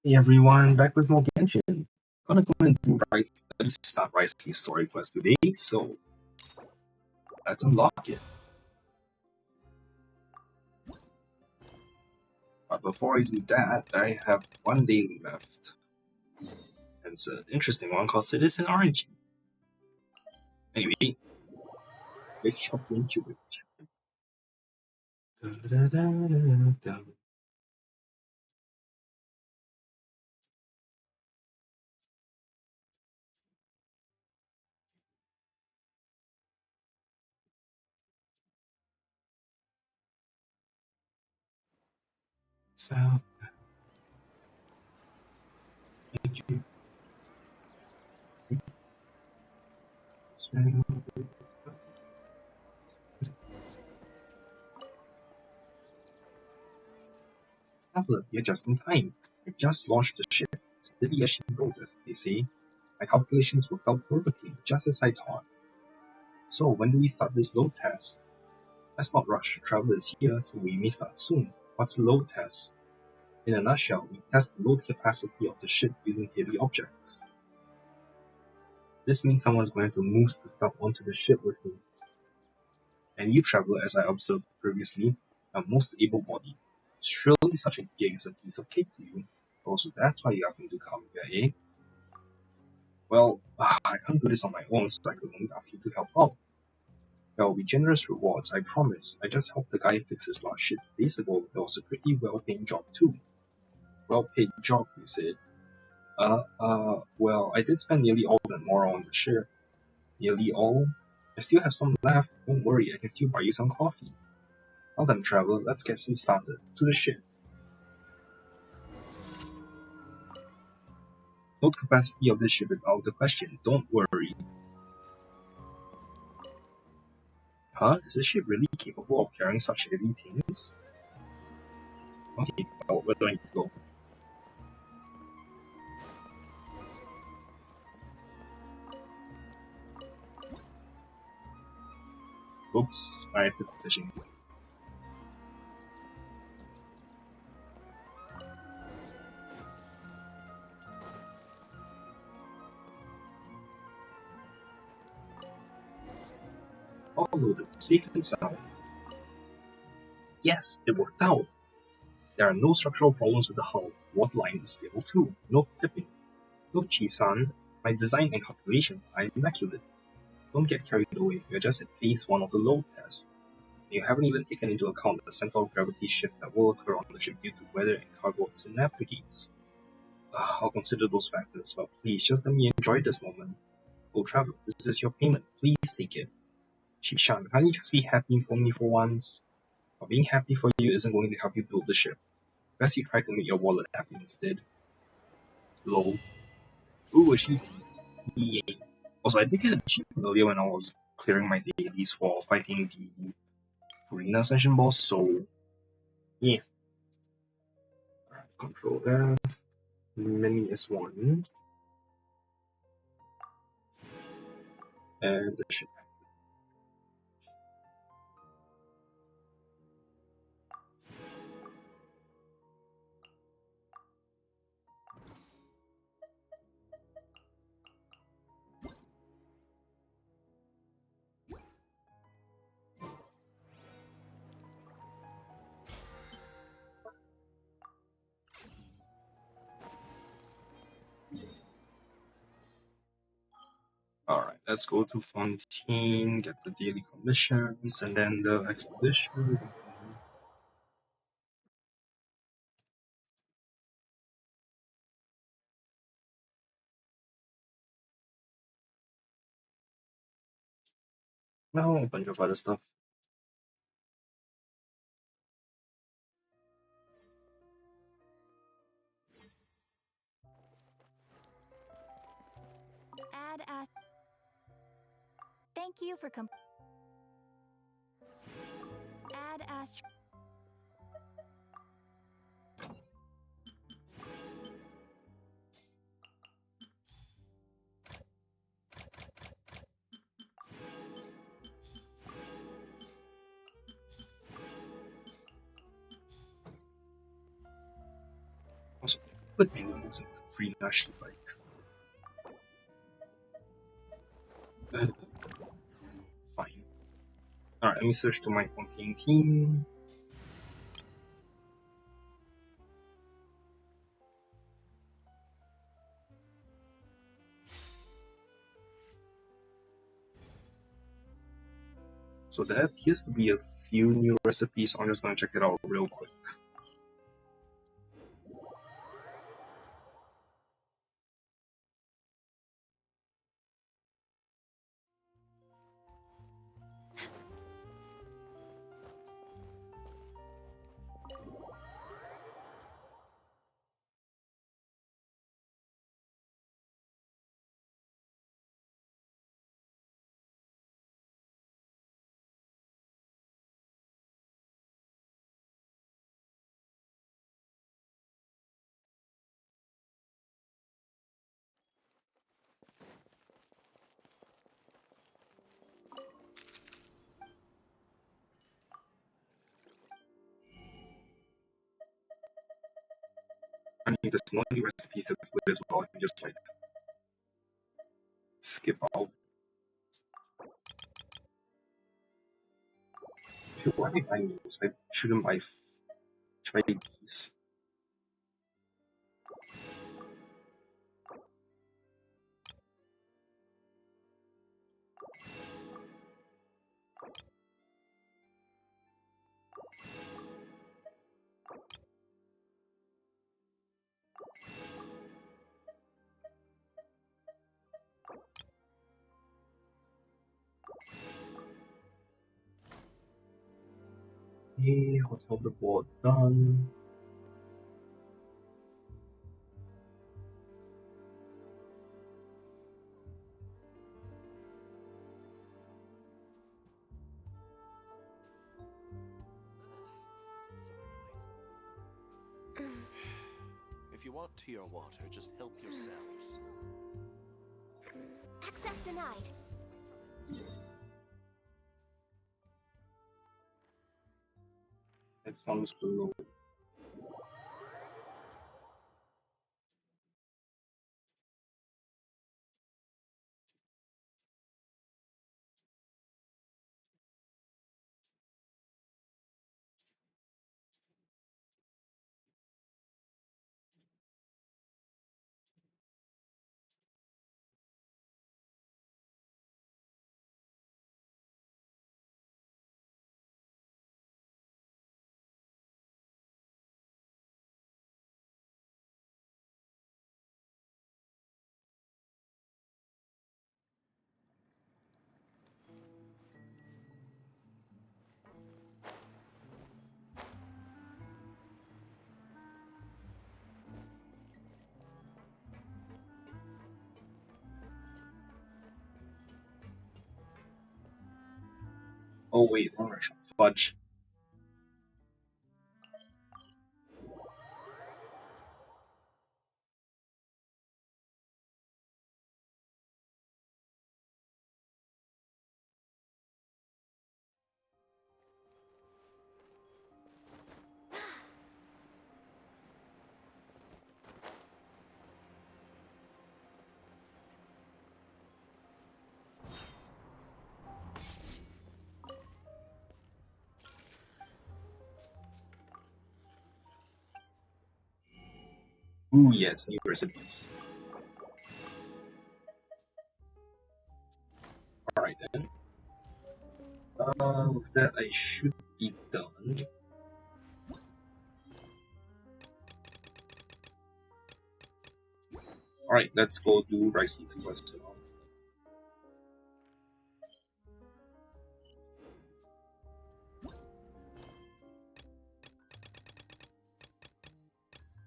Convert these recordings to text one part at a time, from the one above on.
Hey everyone, back with more Genshin. Gonna go and do let's start Wriothesley's story quest today, so let's unlock it. But before I do that, I have one daily left. And it's an interesting one because it is an RNG. Anyway, let's jump into it. So, traveler, you're just in time. I just launched the ship. Steady as she goes, as they say. My calculations worked out perfectly, just as I thought. So, when do we start this load test? Let's not rush. Travel is here, so we may start soon. What's a load test? In a nutshell, we test the load capacity of the ship using heavy objects. This means someone's going to move the stuff onto the ship with me. And you, traveler, as I observed previously, are most able-bodied. Surely such a gig is a piece of cake to you. Also, that's why you asked me to come here, eh? Well, I can't do this on my own, so I could only ask you to help out. There will be generous rewards, I promise. I just helped the guy fix his last ship days ago. It was a pretty well-paying job too. Well-paid job, you said. Well, I did spend nearly all that moral on the ship. Nearly all? I still have some left. Don't worry, I can still buy you some coffee. Well then, traveler, let's get things started. To the ship. Load capacity of this ship is out of the question. Don't worry. Huh? Is this ship really capable of carrying such heavy things? Okay, well, where do I need to go? Oops, I have to go fishing. All loaded, safe and sound. Yes, it worked out. There are no structural problems with the hull. Waterline is stable too. No tipping. Look, Chi-san, my design and calculations are immaculate. Don't get carried away. We're just at phase 1 of the load test. You haven't even taken into account the center of gravity shift that will occur on the ship due to weather and cargo as it navigates. I'll consider those factors, but please just let me enjoy this moment. Oh, traveler, this is your payment. Please take it. Shishan, can't you just be happy for me for once? But being happy for you isn't going to help you build the ship. Best you try to make your wallet happy instead. Lol. Ooh, achievements. Yay. Also, I did get an achievement earlier when I was clearing my dailies for fighting the Arena Ascension boss, so yeah. Control F. Mini S1. And the ship. Let's go to Fontaine, get the daily commissions, and then the expeditions, and then... well, a bunch of other stuff. Add as. Thank you for add as. Also, put animals into Frina, she's like... fine. Alright, let me switch to my Fontaine team. So there appears to be a few new recipes, so I'm just gonna check it out real quick. I mean, there's no new recipes that's good as well. I can just like skip out. If you want to buy those, I shouldn't buy try these. Hey, hotel report done. If you want tea or water, just help yourselves. Access denied. Next one's below. Oh wait, wrong restaurant. Fudge. Ooh yes, new recipes. Alright then. With that, I should be done. Alright, let's go do Wriothesley's quest now.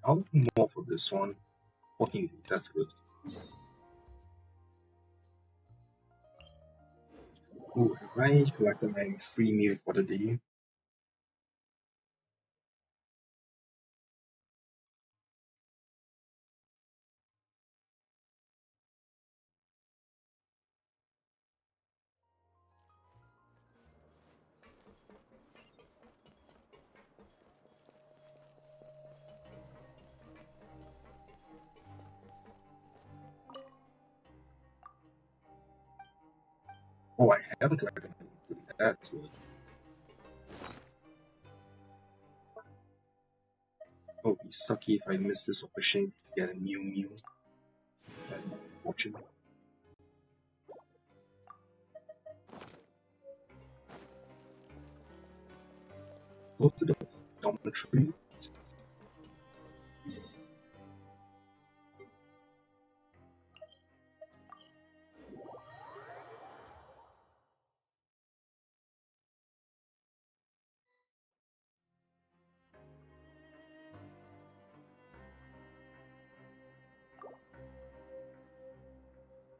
I'll look more for this one. 14 days, that's good. Ooh, I collected my free meal for the day. Oh, I haven't collected anything. That's good. Oh, it'd be sucky if I miss this opportunity to get a new meal. That'd be unfortunate. Go to the dormitory.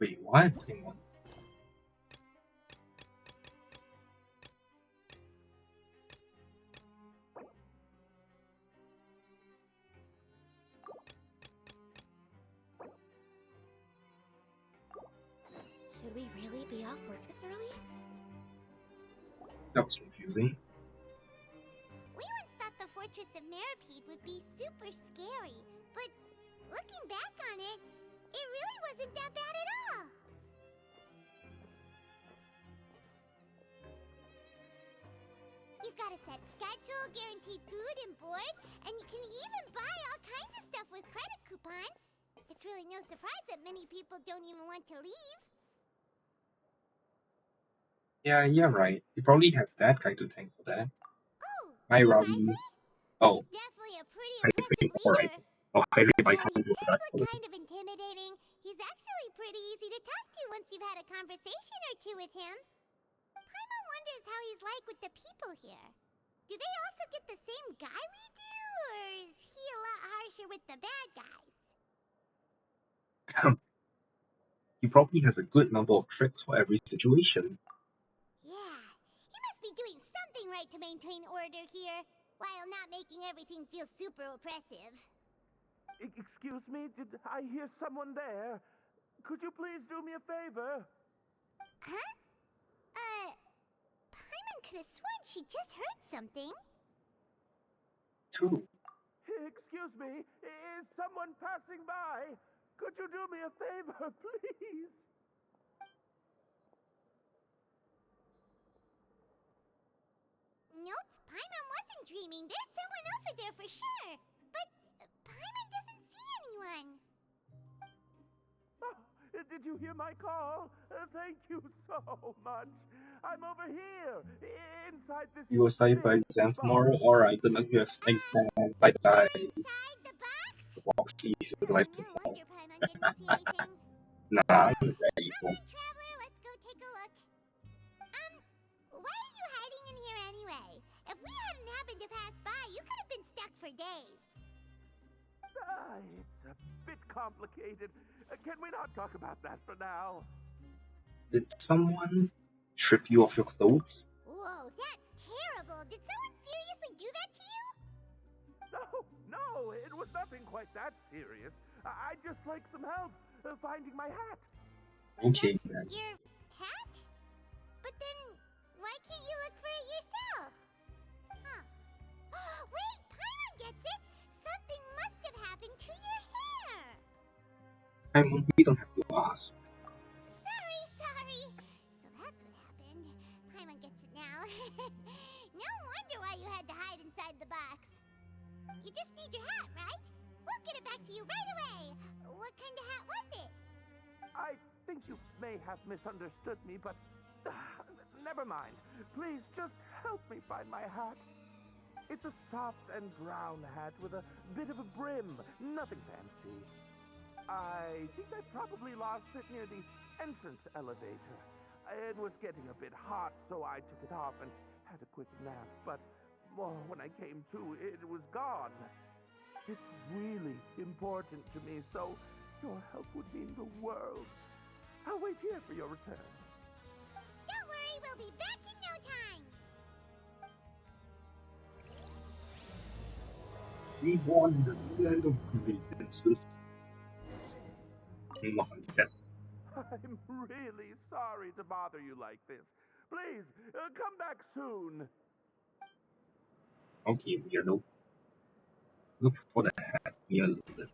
Wait, what? Hang on. Should we really be off work this early? That was confusing. We once thought the Fortress of Meripede would be super scary, but looking back on it, it really wasn't that bad at all. You've got a set schedule, guaranteed food and board, and you can even buy all kinds of stuff with credit coupons. It's really no surprise that many people don't even want to leave. Yeah, right. You probably have that guy to thank for that. Oh, Hi, you mean Robbie. Wriothesley? Oh, He's definitely a pretty I impressive think leader. alright. Oh, hi, Rib, I But can't he do does that. look kind of intimidating. He's actually pretty easy to talk to once you've had a conversation or two with him. Paimon wonders how he's like with the people here. Do they also get the same guy we do, or is he a lot harsher with the bad guys? He probably has a good number of tricks for every situation. Yeah, he must be doing something right to maintain order here, while not making everything feel super oppressive. Excuse me, did I hear someone there? Could you please do me a favor? Huh? Paimon could have sworn she just heard something. Too. Excuse me, is someone passing by? Could you do me a favor, please? Nope, Paimon wasn't dreaming. There's someone over there for sure. But Paimon doesn't see anyone. Oh, did you hear my call? Thank you so much. I'm over here, inside this... You will study for exam box. tomorrow? Alright, good luck with your exam. Bye bye. Inside the box? Foxy feels like No wonder Paimon didn't see anything. Nah, I'm ready for Come on, traveler, let's go take a look. Why are you hiding in here anyway? If we hadn't happened to pass by, you could have been stuck for days. It's a bit complicated. Can we not talk about that for now? Did someone strip you of your clothes? Whoa, that's terrible. Did someone seriously do that to you? No, it was nothing quite that serious. I'd just like some help finding my hat. Okay, Just then. your hat? But then, why can't you look for it yourself? Huh. Wait, Paimon gets it! Something must have happened to your hair! We don't have to ask. Sorry. So that's what happened. Paimon gets it now. No wonder why you had to hide inside the box. You just need your hat, right? We'll get it back to you right away. What kind of hat was it? I think you may have misunderstood me, but never mind. Please just help me find my hat. It's a soft and brown hat with a bit of a brim, nothing fancy. I think I probably lost it near the entrance elevator. It was getting a bit hot, so I took it off and had a quick nap, but when I came to, it was gone. It's really important to me, so your help would mean the world. I'll wait here for your return. Don't worry, we'll be back in no time. We won the land of grievances. Yes. I'm really sorry to bother you like this. Please, come back soon. Okay, weirdo. Look for the hat near the lift.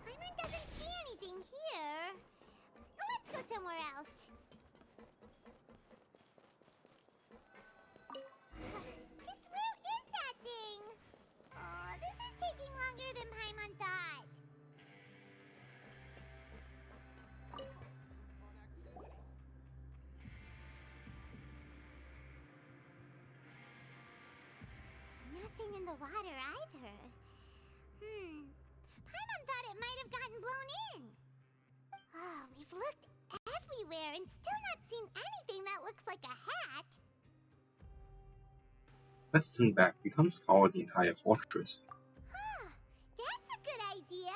Paimon doesn't see anything here. Let's go somewhere else. Just where is that thing? Oh, this is taking longer than Paimon thought. Nothing in the water either. Paimon thought it might have gotten blown in. Oh, we've looked everywhere and still not seen anything that looks like a hat. Let's turn back. We can't scour the entire fortress. That's a good idea.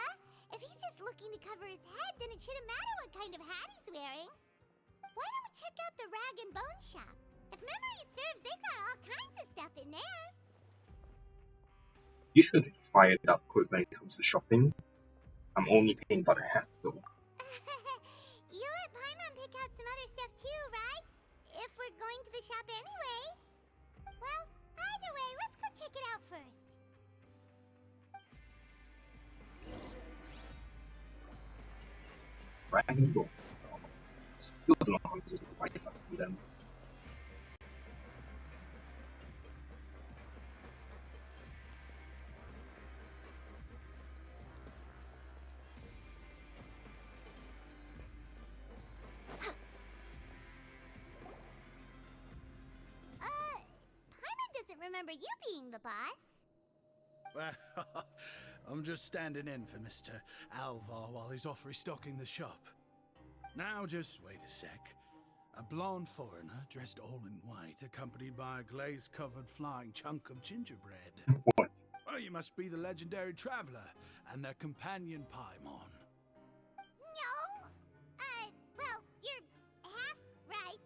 If he's just looking to cover his head, then it shouldn't matter what kind of hat he's wearing. Why don't we check out the rag and bone shop? If memory serves, they've got all kinds of stuff in there. You should get fired up quick when it comes to shopping. I'm only paying for the hat though. You let Paimon pick out some other stuff too, right? If we're going to the shop anyway. Well, either way, let's go check it out first. Rag and bone. Still don't know how to buy stuff from them. Paimon doesn't remember you being the boss. I'm just standing in for Mr. Alvar while he's off restocking the shop. Now, just wait a sec. A blonde foreigner, dressed all in white, accompanied by a glaze-covered flying chunk of gingerbread. What? Oh, you must be the legendary traveler and their companion Paimon. No! Well, you're half right.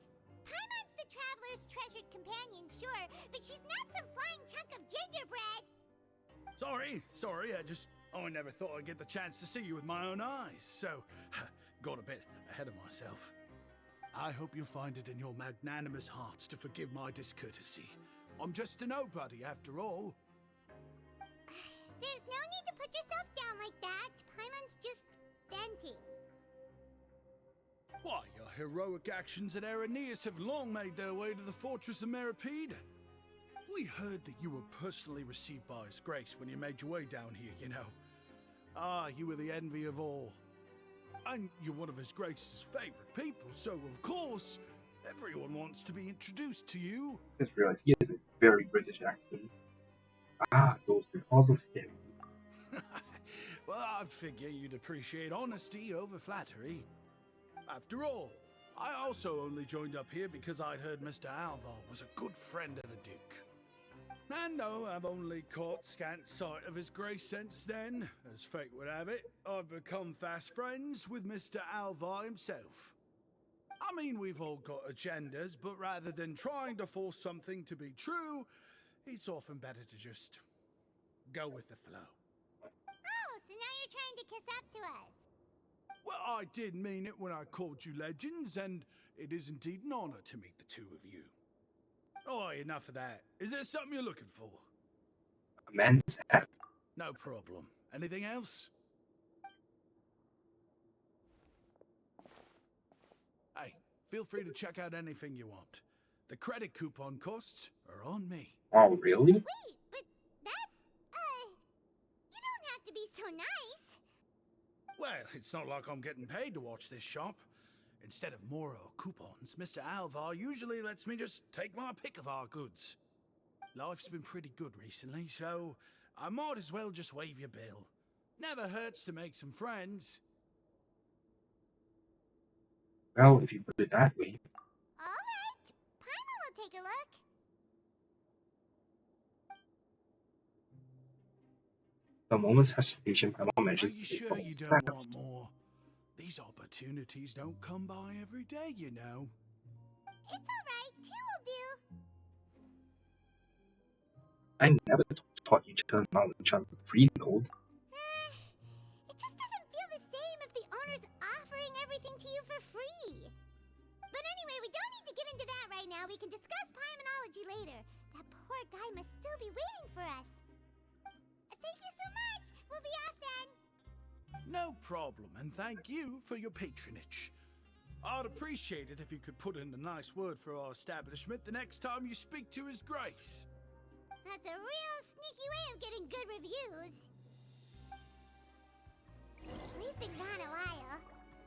Paimon's the traveler's treasured companion, sure, but she's not some flying chunk of gingerbread! Sorry, I never thought I'd get the chance to see you with my own eyes, so got a bit ahead of myself. I hope you find it in your magnanimous hearts to forgive my discourtesy. I'm just a nobody, after all. There's no need to put yourself down like that. Paimon's just venting. Why, your heroic actions at Aeneas have long made their way to the fortress of Meripede. We heard that you were personally received by His Grace when you made your way down here, you know. You were the envy of all. And you're one of His Grace's favorite people, so of course, everyone wants to be introduced to you. Just realized he has a very British accent. So it's because of him. Well, I'd figure you'd appreciate honesty over flattery. After all, I also only joined up here because I'd heard Mr. Alvar was a good friend of the Duke. And though I've only caught scant sight of His Grace since then, as fate would have it, I've become fast friends with Mr. Alvar himself. I mean, we've all got agendas, but rather than trying to force something to be true, it's often better to just go with the flow. Oh, so now you're trying to kiss up to us. Well, I did mean it when I called you legends, and it is indeed an honor to meet the two of you. Oh, enough of that. Is there something you're looking for? A man's hat. No problem. Anything else? Hey, feel free to check out anything you want. The credit coupon costs are on me. Oh, really? Wait, but that's, you don't have to be so nice. Well, it's not like I'm getting paid to watch this shop. Instead of more coupons, Mr. Alvar usually lets me just take my pick of our goods. Life's been pretty good recently, so I might as well just waive your bill. Never hurts to make some friends. Well, if you put it that way. Alright, Paimon will take a look. The moment's hesitation, Paimon Are manages you to take sure bold you don't steps. want more? These opportunities don't come by every day, you know. It's alright, two will do. I never thought you turned down the chance of free gold. It just doesn't feel the same if the owner's offering everything to you for free. But anyway, we don't need to get into that right now. We can discuss Paimonology later. That poor guy must still be waiting for us. Thank you so much. We'll be off then. No problem, and thank you for your patronage. I'd appreciate it if you could put in a nice word for our establishment the next time you speak to His Grace. That's a real sneaky way of getting good reviews. We've been gone a while.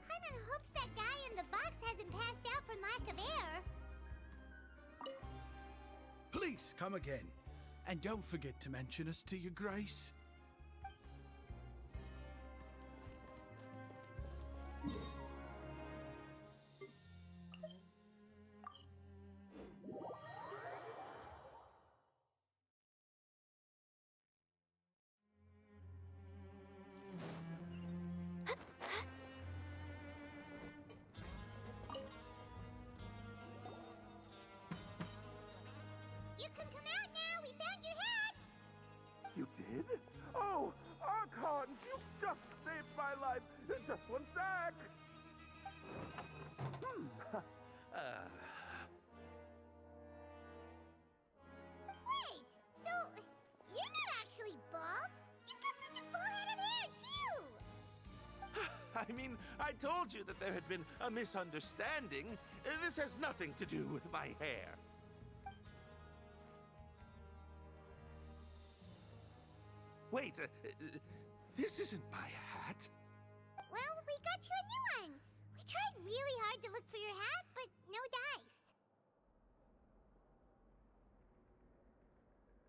Paimon hopes that guy in the box hasn't passed out from lack of air. Please come again, and don't forget to mention us to your Grace. You can come out now. We found your hat. You did? Oh, Archon, you just saved my life. Just one sec. Wait, so you're not actually bald? You've got such a full head of hair, too. I mean, I told you that there had been a misunderstanding. This has nothing to do with my hair. Wait, this isn't my hat. Well, we got you a new one. We tried really hard to look for your hat, but no dice.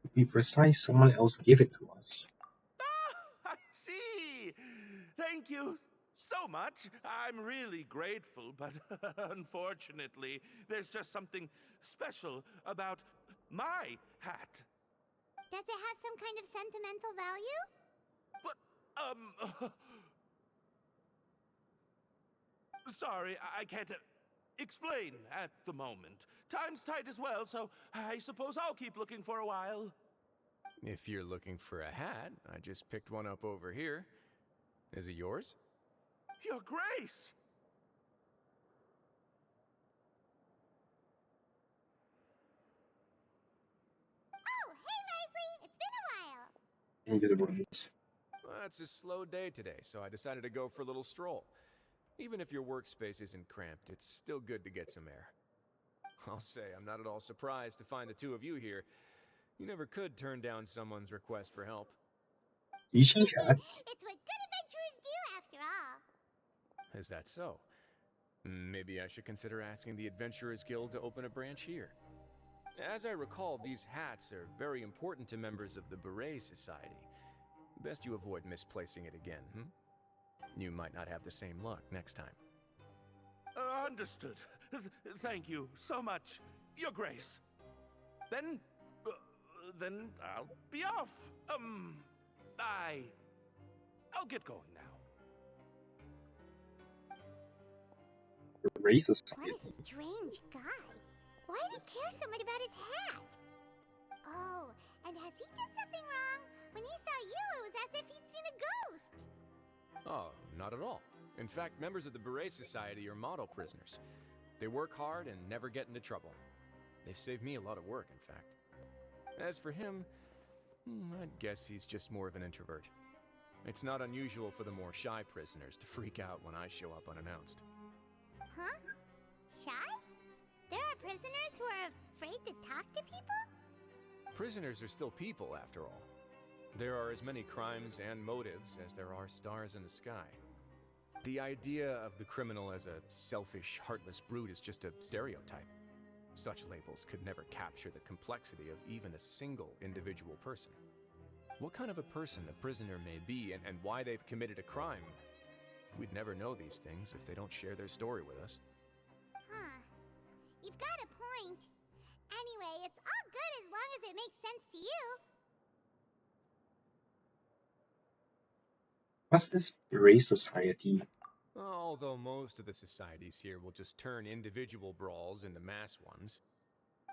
To be precise, someone else gave it to us. Ah, I see. Thank you so much. I'm really grateful, but unfortunately, there's just something special about my hat. Does it have some kind of sentimental value? But, sorry, I can't explain at the moment. Time's tight as well, so I suppose I'll keep looking for a while. If you're looking for a hat, I just picked one up over here. Is it yours? Your Grace! Oh, hey, Wriothesley! It's been a while. Into the ruins. Well, it's a slow day today, so I decided to go for a little stroll. Even if your workspace isn't cramped, it's still good to get some air. I'll say, I'm not at all surprised to find the two of you here. You never could turn down someone's request for help. Teaching cats. It's what good adventurers do, after all. Is that so? Maybe I should consider asking the Adventurers Guild to open a branch here. As I recall, these hats are very important to members of the Beret Society. Best you avoid misplacing it again, You might not have the same luck next time. Understood. Thank you so much, Your Grace. Then I'll be off. I'll get going now. The race What society. a strange guy. Why did he care so much about his hat? Oh, and has he done something wrong? When he saw you, it was as if he'd seen a ghost. Oh, not at all. In fact, members of the Beret Society are model prisoners. They work hard and never get into trouble. They've saved me a lot of work, in fact. As for him, I'd guess he's just more of an introvert. It's not unusual for the more shy prisoners to freak out when I show up unannounced. Huh? Shy? There are prisoners who are afraid to talk to people? Prisoners are still people, after all. There are as many crimes and motives as there are stars in the sky. The idea of the criminal as a selfish, heartless brute is just a stereotype. Such labels could never capture the complexity of even a single individual person. What kind of a person a prisoner may be and why they've committed a crime, we'd never know these things if they don't share their story with us. Huh. You've got a point. Anyway, it's all good as long as it makes sense to you. What's this race society? Although most of the societies here will just turn individual brawls into mass ones,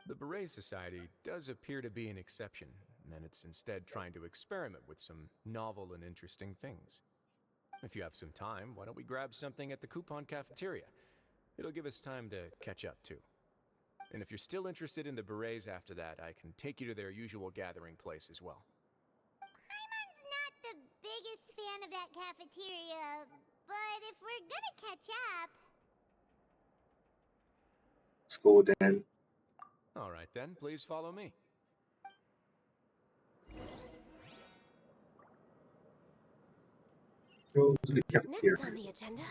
the Beret Society does appear to be an exception, and it's instead trying to experiment with some novel and interesting things. If you have some time, why don't we grab something at the Coupon Cafeteria? It'll give us time to catch up, too. And if you're still interested in the Berets after that, I can take you to their usual gathering place as well. Paimon's not the biggest fan of that cafeteria, but if we're gonna catch up... Let's go then. All right then, please follow me. Go to the cafeteria. Next on the agenda.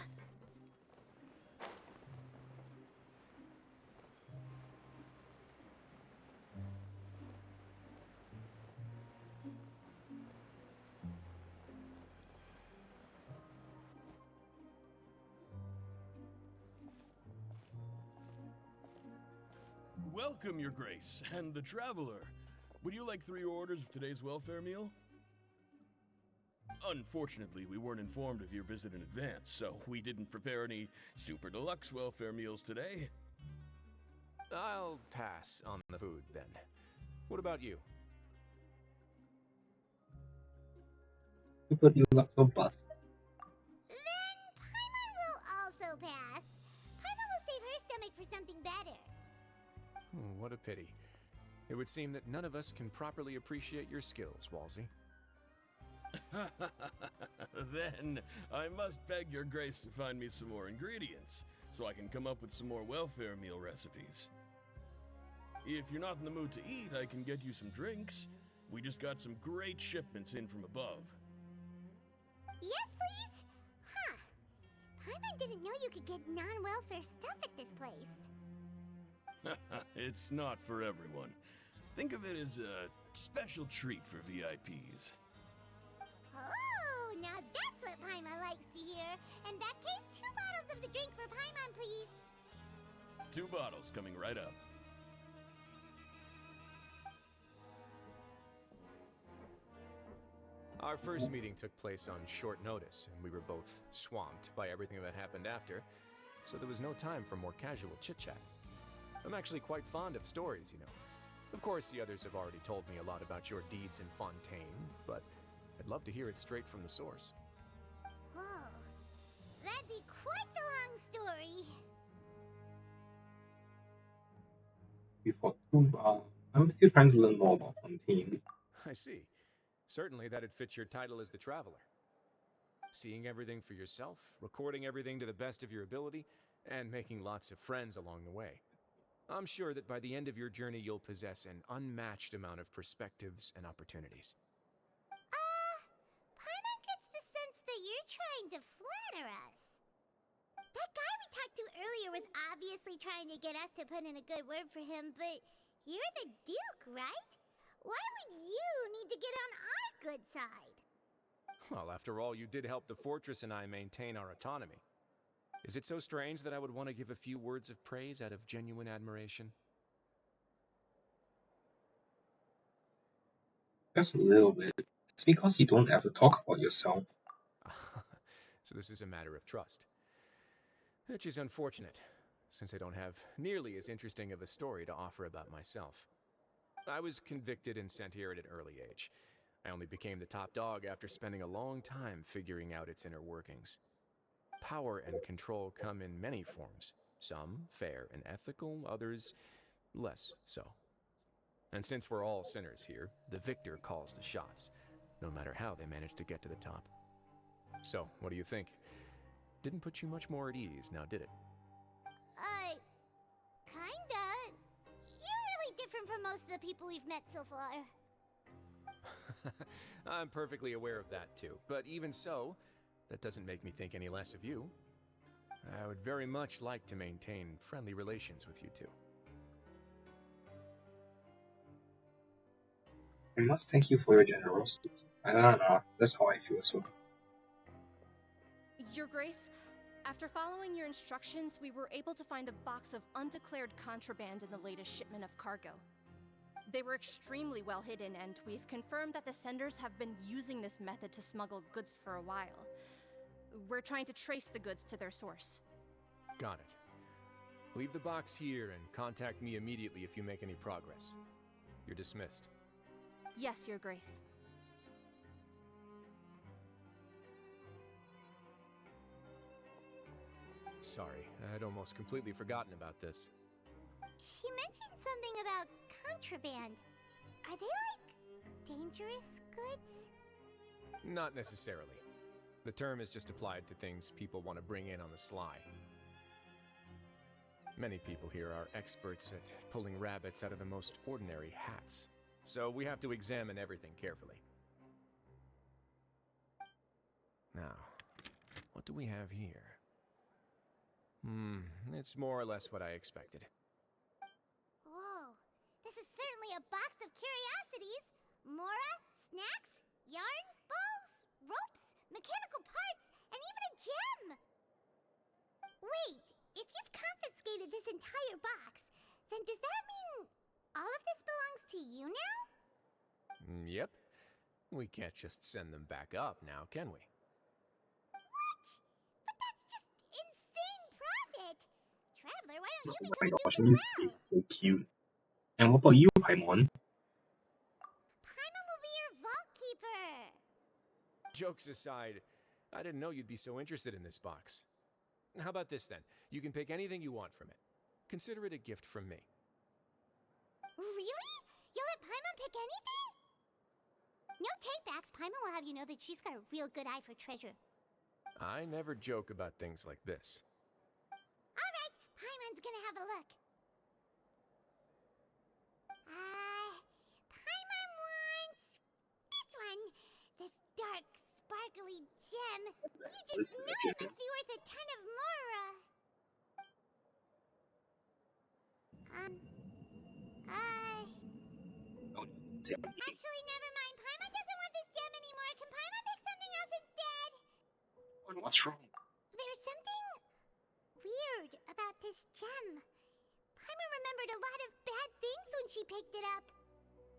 Welcome, Your Grace, and the Traveler. Would you like 3 orders of today's welfare meal? Unfortunately, we weren't informed of your visit in advance, so we didn't prepare any super deluxe welfare meals today. I'll pass on the food, then. What about you? Super deluxe or bust. Then Paimon will also pass. Paimon will save her stomach for something better. What a pity. It would seem that none of us can properly appreciate your skills, Walsey. Then I must beg Your Grace to find me some more ingredients, so I can come up with some more welfare meal recipes. If you're not in the mood to eat, I can get you some drinks. We just got some great shipments in from above. Yes, please? Huh. Paimon didn't know you could get non-welfare stuff at this place. It's not for everyone. Think of it as a special treat for VIPs. Oh, now that's what Paimon likes to hear. In that case, 2 bottles of the drink for Paimon, please. 2 bottles coming right up. Our first meeting took place on short notice, and we were both swamped by everything that happened after, so there was no time for more casual chit-chat. I'm actually quite fond of stories, you know. Of course, the others have already told me a lot about your deeds in Fontaine, but I'd love to hear it straight from the source. Oh, that'd be quite the long story. Before I'm still trying to learn more about Fontaine. I see. Certainly that'd fit your title as the Traveler. Seeing everything for yourself, recording everything to the best of your ability, and making lots of friends along the way. I'm sure that by the end of your journey you'll possess an unmatched amount of perspectives and opportunities. Paimon gets the sense that you're trying to flatter us. That guy we talked to earlier was obviously trying to get us to put in a good word for him, but you're the Duke, right? Why would you need to get on our good side? Well, after all, you did help the fortress and I maintain our autonomy. Is it so strange that I would want to give a few words of praise out of genuine admiration? Just a little bit. It's because you don't ever talk about yourself. So this is a matter of trust. Which is unfortunate, since I don't have nearly as interesting of a story to offer about myself. I was convicted and sent here at an early age. I only became the top dog after spending a long time figuring out its inner workings. Power and control come in many forms, some fair and ethical, others less so. And since we're all sinners here, the victor calls the shots, no matter how they manage to get to the top. So, what do you think? Didn't put you much more at ease, now did it? Kinda. You're most of the people we've met so far. I'm perfectly aware of that too, but even so, that doesn't make me think any less of you. I would very much like to maintain friendly relations with you two. I must thank you for your generosity. I don't know, that's how I feel as well. Your Grace, after following your instructions, we were able to find a box of undeclared contraband in the latest shipment of cargo. They were extremely well hidden, and we've confirmed that the senders have been using this method to smuggle goods for a while. We're trying to trace the goods to their source. Got it. Leave the box here and contact me immediately if you make any progress. You're dismissed. Yes, Your Grace. Sorry, I'd almost completely forgotten about this. She mentioned something about contraband. Are they like dangerous goods? Not necessarily. The term is just applied to things people want to bring in on the sly. Many people here are experts at pulling rabbits out of the most ordinary hats, so we have to examine everything carefully. Now, what do we have here? It's more or less what I expected. Whoa, this is certainly a box of curiosities. Mora, snacks, yarn, balls, ropes, mechanical parts, and even a gem! Wait, if you've confiscated this entire box, then does that mean all of this belongs to you now? Yep. We can't just send them back up now, can we? What? But that's just insane profit! Traveler, why don't you Oh become my a gosh, dupe this as is well? so cute. And what about you, Paimon? Paimon will be your vault keeper! Jokes aside, I didn't know you'd be so interested in this box. How about this then? You can pick anything you want from it. Consider it a gift from me. Really? You'll let Paimon pick anything? No takebacks. Paimon will have you know that she's got a real good eye for treasure. I never joke about things like this. Alright, Paimon's gonna have a look. Paimon wants this one. This dark, sparkly gem. You This just is know a it must be worth a ton of Mora. Oh, see, Actually, never mind. Paimon doesn't want this gem anymore. Can Paimon pick something else instead? what's wrong? There's something weird about this gem. Paimon remembered a lot of bad things when she picked it up.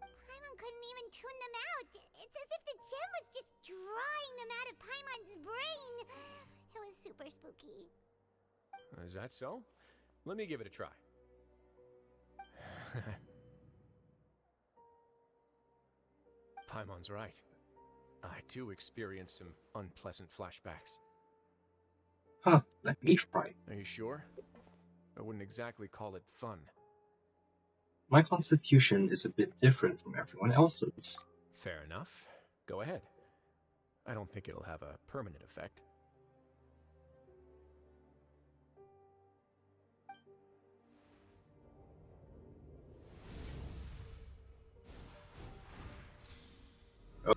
Paimon couldn't even tune them out. It's as if the gem was just drawing them out of Paimon's brain. It was super spooky. Is that so? Let me give it a try. Paimon's right. I too experienced some unpleasant flashbacks. Huh, let me try. Are you sure? I wouldn't exactly call it fun. My constitution is a bit different from everyone else's. Fair enough. Go ahead. I don't think it'll have a permanent effect.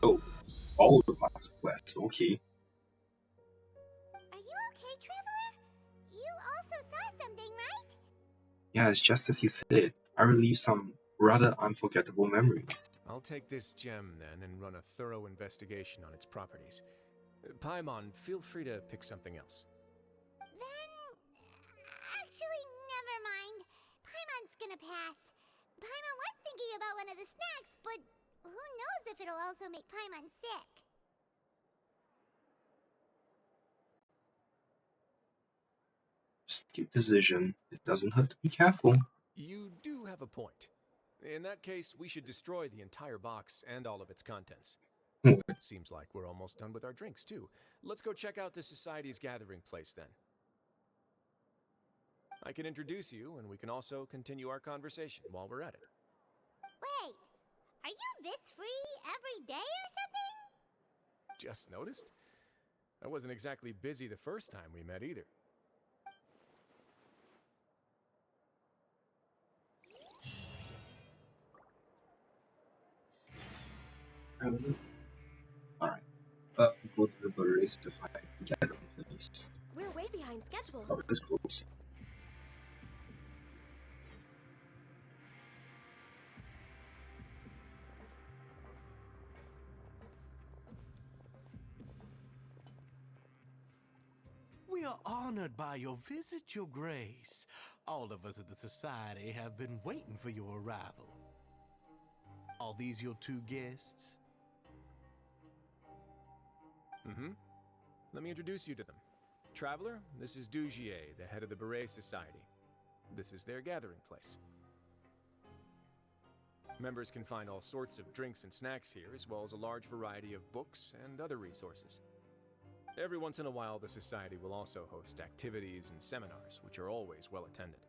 Oh, all the past quest, okay. Are you okay, Traveler? You also saw something, right? Yeah, it's just as you said. I relieved some rather unforgettable memories. I'll take this gem then and run a thorough investigation on its properties. Paimon, feel free to pick something else. Then... actually, never mind. Paimon's gonna pass. Paimon was thinking about one of the snacks, but who knows if it'll also make Paimon sick. Astute decision. It doesn't hurt to be careful. You do have a point. In that case, we should destroy the entire box and all of its contents. Seems like we're almost done with our drinks, too. Let's go check out the Society's gathering place, then. I can introduce you, and we can also continue our conversation while we're at it. Wait, are you this free every day or something? Just noticed? I wasn't exactly busy the first time we met, either. Alright, go to the Burris Society gathering place. We're way behind schedule. Oh, this close. We are honored by your visit, Your Grace. All of us at the Society have been waiting for your arrival. Are these your two guests? Let me introduce you to them. Traveler, this is Dugier, the head of the Beret Society. This is their gathering place. Members can find all sorts of drinks and snacks here, as well as a large variety of books and other resources. Every once in a while, the Society will also host activities and seminars, which are always well attended.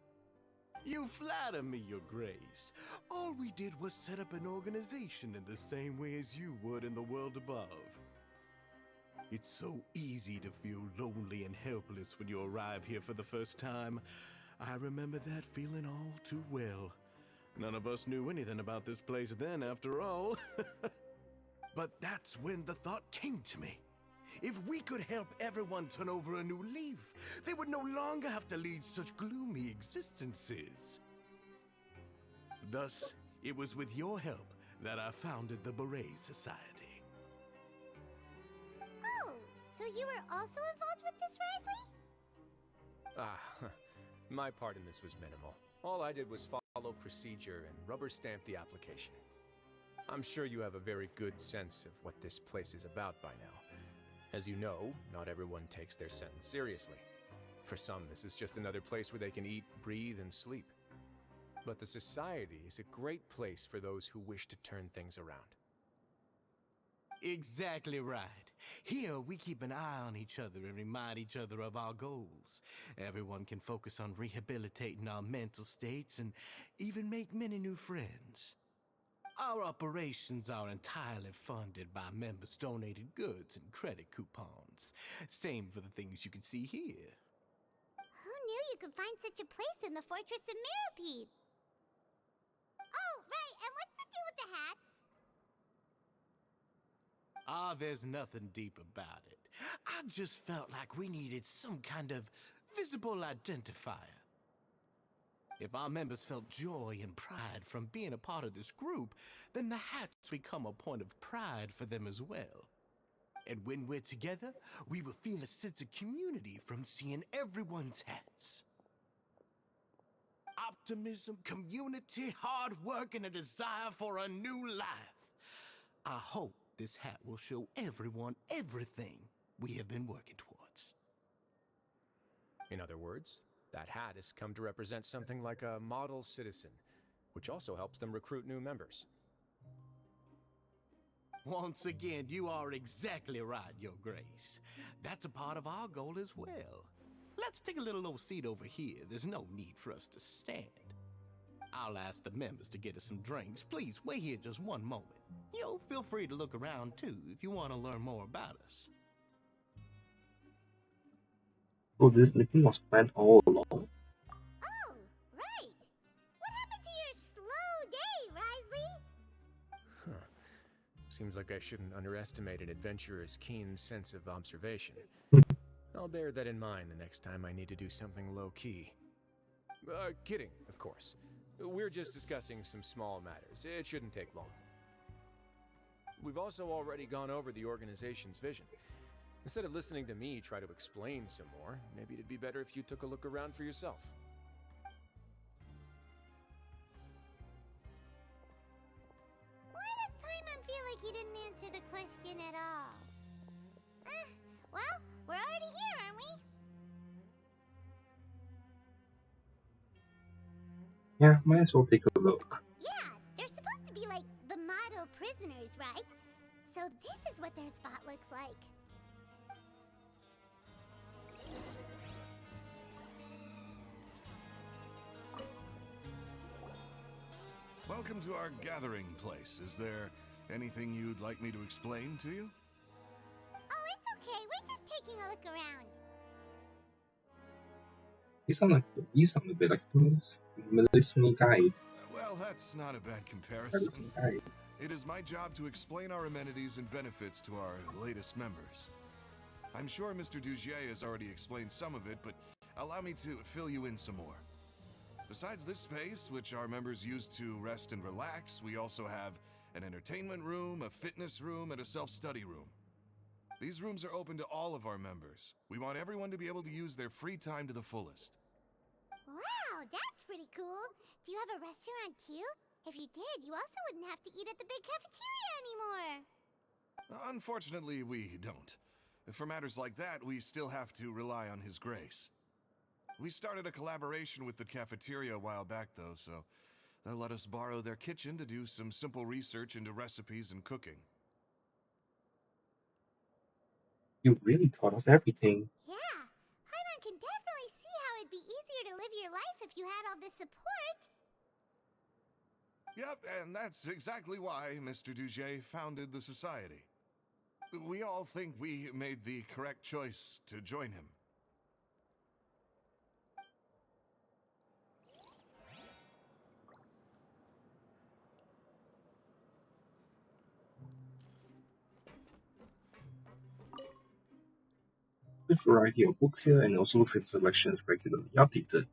You flatter me, Your Grace. All we did was set up an organization in the same way as you would in the world above. It's so easy to feel lonely and helpless when you arrive here for the first time. I remember that feeling all too well. None of us knew anything about this place then, after all. But that's when the thought came to me. If we could help everyone turn over a new leaf, they would no longer have to lead such gloomy existences. Thus, it was with your help that I founded the Beret Society. Oh, so you were also involved with this, Wriothesley? My part in this was minimal. All I did was follow procedure and rubber stamp the application. I'm sure you have a very good sense of what this place is about by now. As you know, not everyone takes their sentence seriously. For some, this is just another place where they can eat, breathe, and sleep. But the Society is a great place for those who wish to turn things around. Exactly right. Here, we keep an eye on each other and remind each other of our goals. Everyone can focus on rehabilitating our mental states and even make many new friends. Our operations are entirely funded by members' donated goods and credit coupons. Same for the things you can see here. Who knew you could find such a place in the Fortress of Mirapede? Oh, right, and what's the deal with the hats? There's nothing deep about it. I just felt like we needed some kind of visible identifier. If our members felt joy and pride from being a part of this group, then the hats become a point of pride for them as well. And when we're together, we will feel a sense of community from seeing everyone's hats. Optimism, community, hard work, and a desire for a new life. I hope this hat will show everyone everything we have been working towards. In other words, that hat has come to represent something like a model citizen, which also helps them recruit new members. Once again, you are exactly right, Your Grace. That's a part of our goal as well. Let's take a little old seat over here. There's no need for us to stand. I'll ask the members to get us some drinks. Please wait here just one moment. Feel free to look around too if you want to learn more about us. So this meeting was planned all along. Oh, right. What happened to your slow day, Wriothesley? Seems like I shouldn't underestimate an adventurer's keen sense of observation. I'll bear that in mind the next time I need to do something low-key. Kidding, of course. We're just discussing some small matters. It shouldn't take long. We've also already gone over the organization's vision. Instead of listening to me try to explain some more, maybe it'd be better if you took a look around for yourself. Why does Paimon feel like he didn't answer the question at all? Well, we're already here, aren't we? Yeah, might as well take a look. Yeah, they're supposed to be like the model prisoners, right? So this is what their spot looks like. Welcome to our gathering place. Is there anything you'd like me to explain to you? Oh, it's okay. We're just taking a look around. You sound a bit like a medicinal guide. Well, that's not a bad comparison. Medicinal guide. It is my job to explain our amenities and benefits to our latest members. I'm sure Mr. Dugier has already explained some of it, but allow me to fill you in some more. Besides this space, which our members use to rest and relax, we also have an entertainment room, a fitness room, and a self-study room. These rooms are open to all of our members. We want everyone to be able to use their free time to the fullest. Wow, that's pretty cool. Do you have a restaurant too? If you did, you also wouldn't have to eat at the big cafeteria anymore. Unfortunately, we don't. For matters like that, we still have to rely on His grace. We started a collaboration with the cafeteria a while back, though, so they'll let us borrow their kitchen to do some simple research into recipes and cooking. You really thought of everything. Yeah, Paimon can definitely see how it'd be easier to live your life if you had all this support. Yep, and that's exactly why Mr. Dugier founded the society. We all think we made the correct choice to join him. Good variety of books here, and also looks like the selection is regularly updated.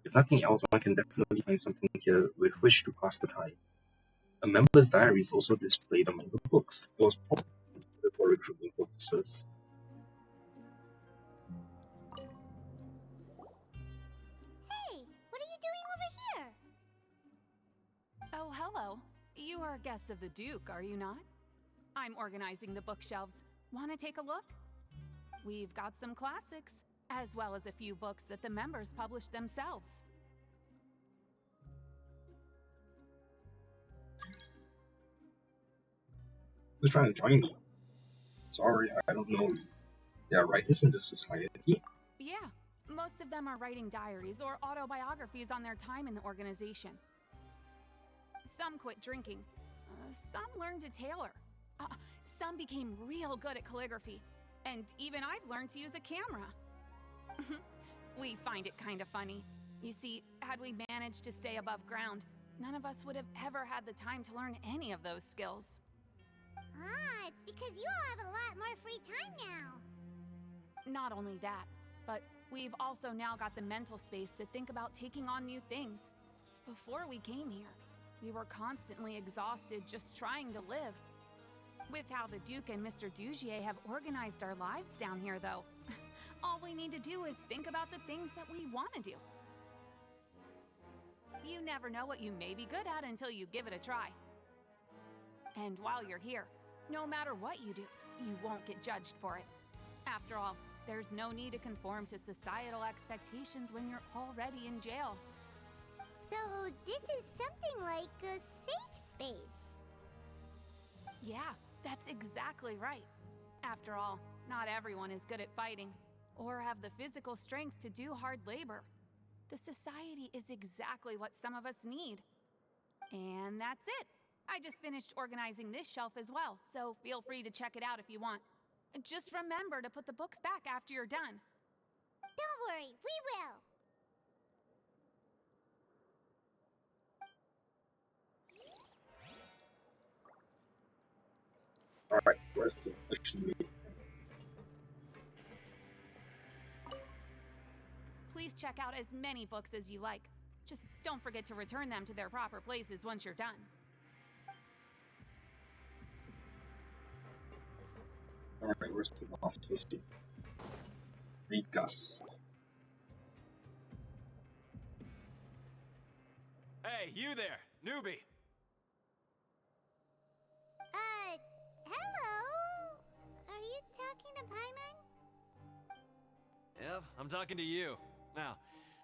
If nothing else, one can definitely find something here with which to pass the time. A member's diary is also displayed among the books. It was probably for recruitment purposes. Hey, what are you doing over here? Oh, hello. You are guests of the Duke, are you not? I'm organizing the bookshelves. Want to take a look? We've got some classics, as well as a few books that the members publish themselves. Who's trying to join me? Sorry, I don't know. There are writers in the society. Yeah, most of them are writing diaries or autobiographies on their time in the organization. Some quit drinking. Some learned to tailor. Some became real good at calligraphy. And even I've learned to use a camera. We find it kind of funny. You see, had we managed to stay above ground, none of us would have ever had the time to learn any of those skills. Ah, it's because you all have a lot more free time now. Not only that, but we've also now got the mental space to think about taking on new things. Before we came here, we were constantly exhausted just trying to live. With how the Duke and Mr. Dugier have organized our lives down here, though, all we need to do is think about the things that we want to do. You never know what you may be good at until you give it a try. And while you're here, no matter what you do, you won't get judged for it. After all, there's no need to conform to societal expectations when you're already in jail. So, this is something like a safe space. Yeah, that's exactly right. After all, not everyone is good at fighting, or have the physical strength to do hard labor. The society is exactly what some of us need. And that's it. I just finished organizing this shelf as well, so feel free to check it out if you want. Just remember to put the books back after you're done. Don't worry, we will. Alright, where's the actually? Please check out as many books as you like. Just don't forget to return them to their proper places once you're done. Alright, where's the last person? Rikas. Hey, you there, newbie! Hello? Are you talking to Paimon? Yep, I'm talking to you. Now,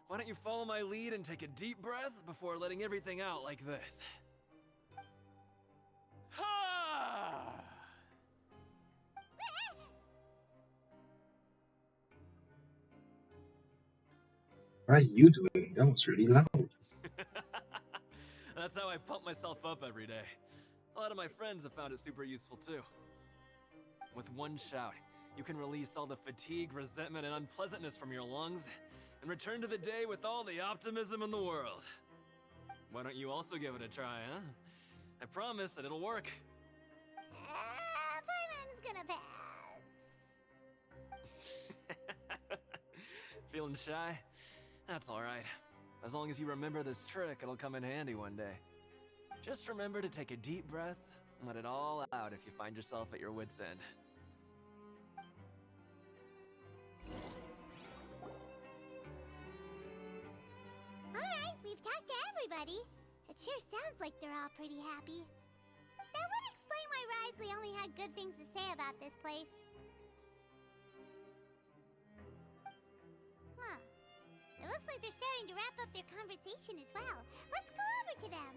why don't you follow my lead and take a deep breath before letting everything out like this? Ha! What are you doing? That was really loud. That's how I pump myself up every day. A lot of my friends have found it super useful too. With one shout, you can release all the fatigue, resentment, and unpleasantness from your lungs and return to the day with all the optimism in the world. Why don't you also give it a try, huh? I promise that it'll work. Paimon's gonna pass. Feeling shy? That's alright. As long as you remember this trick, it'll come in handy one day. Just remember to take a deep breath and let it all out if you find yourself at your wit's end. Alright, we've talked to everybody. It sure sounds like they're all pretty happy. That would explain why Wriothesley only had good things to say about this place. Huh. It looks like they're starting to wrap up their conversation as well. Let's go over to them.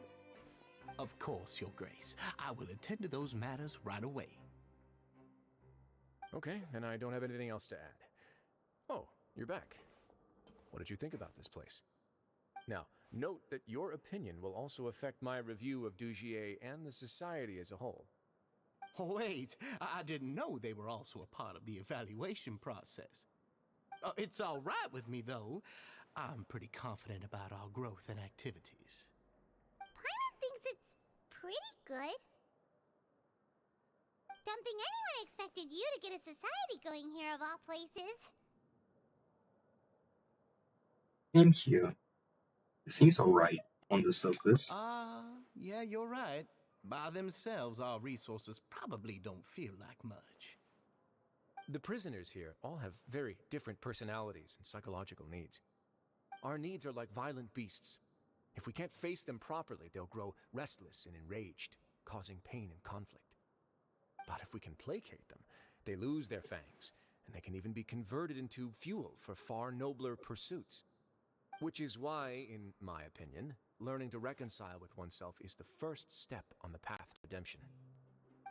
Of course, Your Grace. I will attend to those matters right away. Okay, then I don't have anything else to add. Oh, you're back. What did you think about this place? Now, note that your opinion will also affect my review of Dugier and the society as a whole. Wait, I didn't know they were also a part of the evaluation process. It's all right with me, though. I'm pretty confident about our growth and activities. Paimon thinks it's pretty good. Don't think anyone expected you to get a society going here of all places. Thank you. It seems alright on the surface. Yeah, you're right. By themselves, our resources probably don't feel like much. The prisoners here all have very different personalities and psychological needs. Our needs are like violent beasts. If we can't face them properly, they'll grow restless and enraged, causing pain and conflict. But if we can placate them, they lose their fangs, and they can even be converted into fuel for far nobler pursuits. Which is why, in my opinion, learning to reconcile with oneself is the first step on the path to redemption.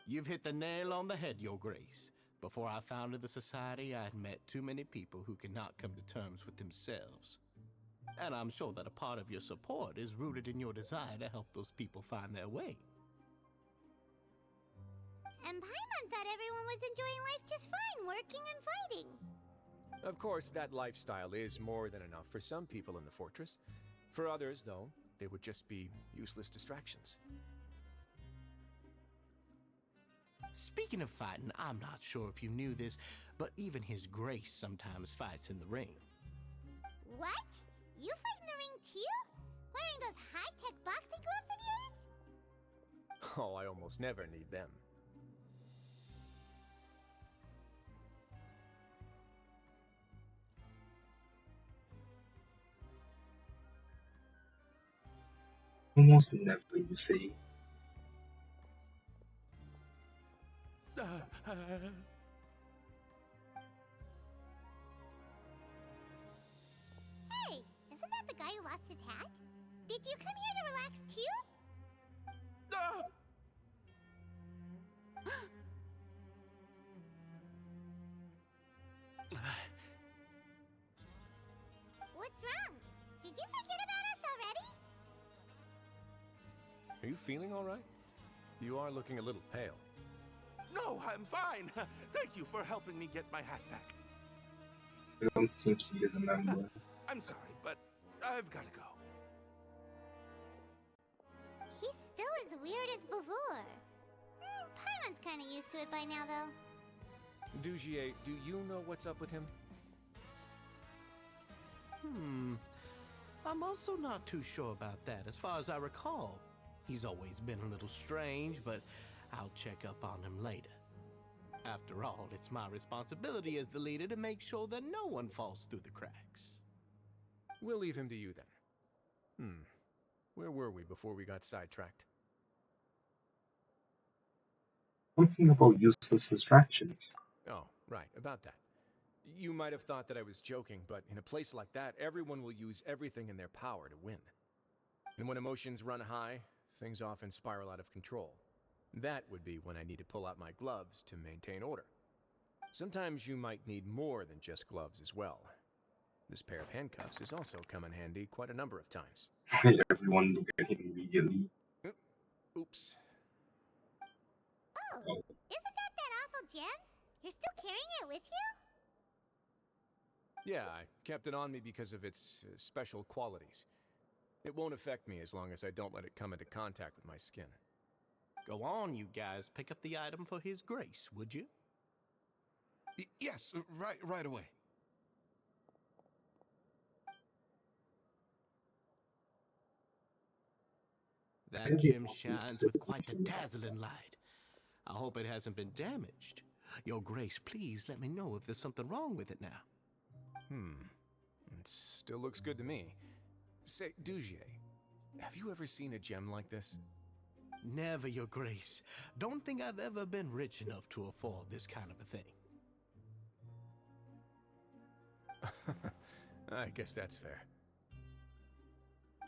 You've hit the nail on the head, Your Grace. Before I founded the Society, I had met too many people who could not come to terms with themselves. And I'm sure that a part of your support is rooted in your desire to help those people find their way. And Paimon thought everyone was enjoying life just fine, working and fighting. Of course, that lifestyle is more than enough for some people in the fortress. For others, though, they would just be useless distractions. Speaking of fighting, I'm not sure if you knew this, but even His Grace sometimes fights in the ring. What? You fight in the ring too? Wearing those high-tech boxing gloves of yours? Oh, I almost never need them. Almost never, you say. Hey, isn't that the guy who lost his hat? Did you come here to relax too? What's wrong? Did you forget about us already? Are you feeling all right? You are looking a little pale. No, I'm fine. Thank you for helping me get my hat back. I don't think he is a member. I'm sorry, but I've got to go. He's still as weird as before. Paimon's kind of used to it by now, though. Dugier, do you know what's up with him? I'm also not too sure about that. As far as I recall, he's always been a little strange, but I'll check up on him later. After all, it's my responsibility as the leader to make sure that no one falls through the cracks. We'll leave him to you then. Where were we before we got sidetracked? Something about useless distractions. Oh, right, about that. You might have thought that I was joking, but in a place like that, everyone will use everything in their power to win. And when emotions run high, things often spiral out of control. That would be when I need to pull out my gloves to maintain order. Sometimes you might need more than just gloves as well. This pair of handcuffs has also come in handy quite a number of times. Everyone look at him immediately. Oops. Oh, isn't that awful gem? You're still carrying it with you? Yeah, I kept it on me because of its special qualities. It won't affect me as long as I don't let it come into contact with my skin. Go on, you guys. Pick up the item for His Grace, would you? Yes, right away. That gem shines with quite a dazzling light. I hope it hasn't been damaged. Your Grace, please let me know if there's something wrong with it now. It still looks good to me. Say, Dugier, have you ever seen a gem like this? Never, Your Grace. Don't think I've ever been rich enough to afford this kind of a thing. I guess that's fair.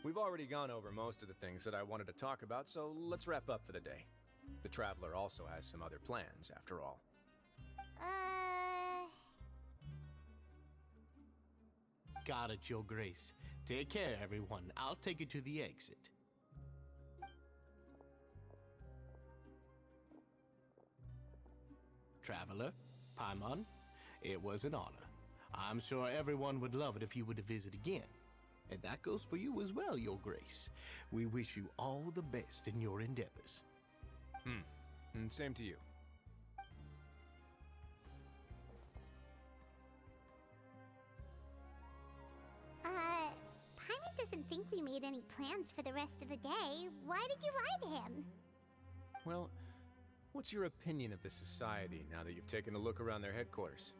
We've already gone over most of the things that I wanted to talk about, so let's wrap up for the day. The Traveler also has some other plans, after all. Got it, Your Grace. Take care, everyone. I'll take you to the exit. Traveler, Paimon, it was an honor. I'm sure everyone would love it if you were to visit again. And that goes for you as well, Your Grace. We wish you all the best in your endeavors. And same to you. Paimon doesn't think we made any plans for the rest of the day. Why did you lie to him? Well, what's your opinion of the Society now that you've taken a look around their headquarters?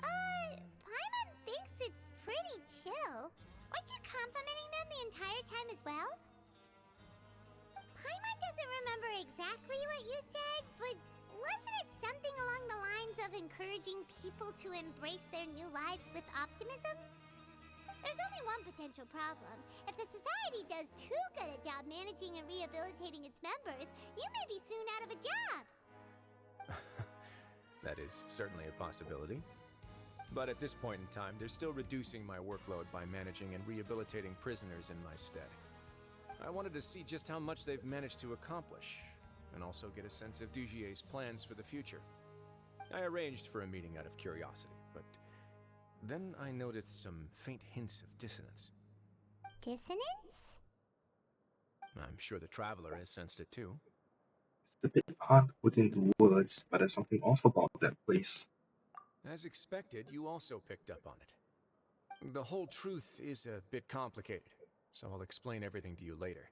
Paimon thinks it's pretty chill. Weren't you complimenting them the entire time as well? Paimon doesn't remember exactly what you said, but wasn't it something along the lines of encouraging people to embrace their new lives with optimism? There's only one potential problem. If the Society does too good a job managing and rehabilitating its members, you may be soon out of a job. That is certainly a possibility. But at this point in time, they're still reducing my workload by managing and rehabilitating prisoners in my stead. I wanted to see just how much they've managed to accomplish, and also get a sense of Dugier's plans for the future. I arranged for a meeting out of curiosity, but then I noticed some faint hints of dissonance. Dissonance? I'm sure the Traveler has sensed it too. It's a bit hard to put into words, but there's something off about that place. As expected, you also picked up on it. The whole truth is a bit complicated, so I'll explain everything to you later.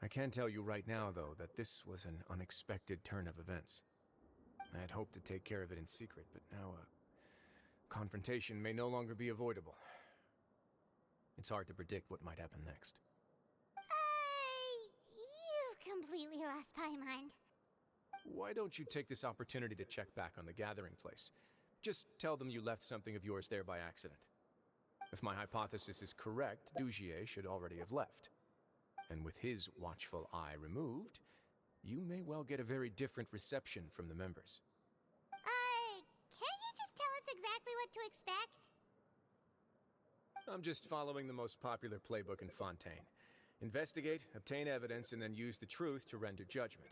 I can tell you right now, though, that this was an unexpected turn of events. I had hoped to take care of it in secret, but now confrontation may no longer be avoidable. It's hard to predict what might happen next. You completely lost Paimon. Why don't you take this opportunity to check back on the gathering place? Just tell them you left something of yours there by accident. If my hypothesis is correct, Dugier should already have left. And with his watchful eye removed, you may well get a very different reception from the members. Can't you just tell us exactly what to expect? I'm just following the most popular playbook in Fontaine. Investigate, obtain evidence, and then use the truth to render judgment.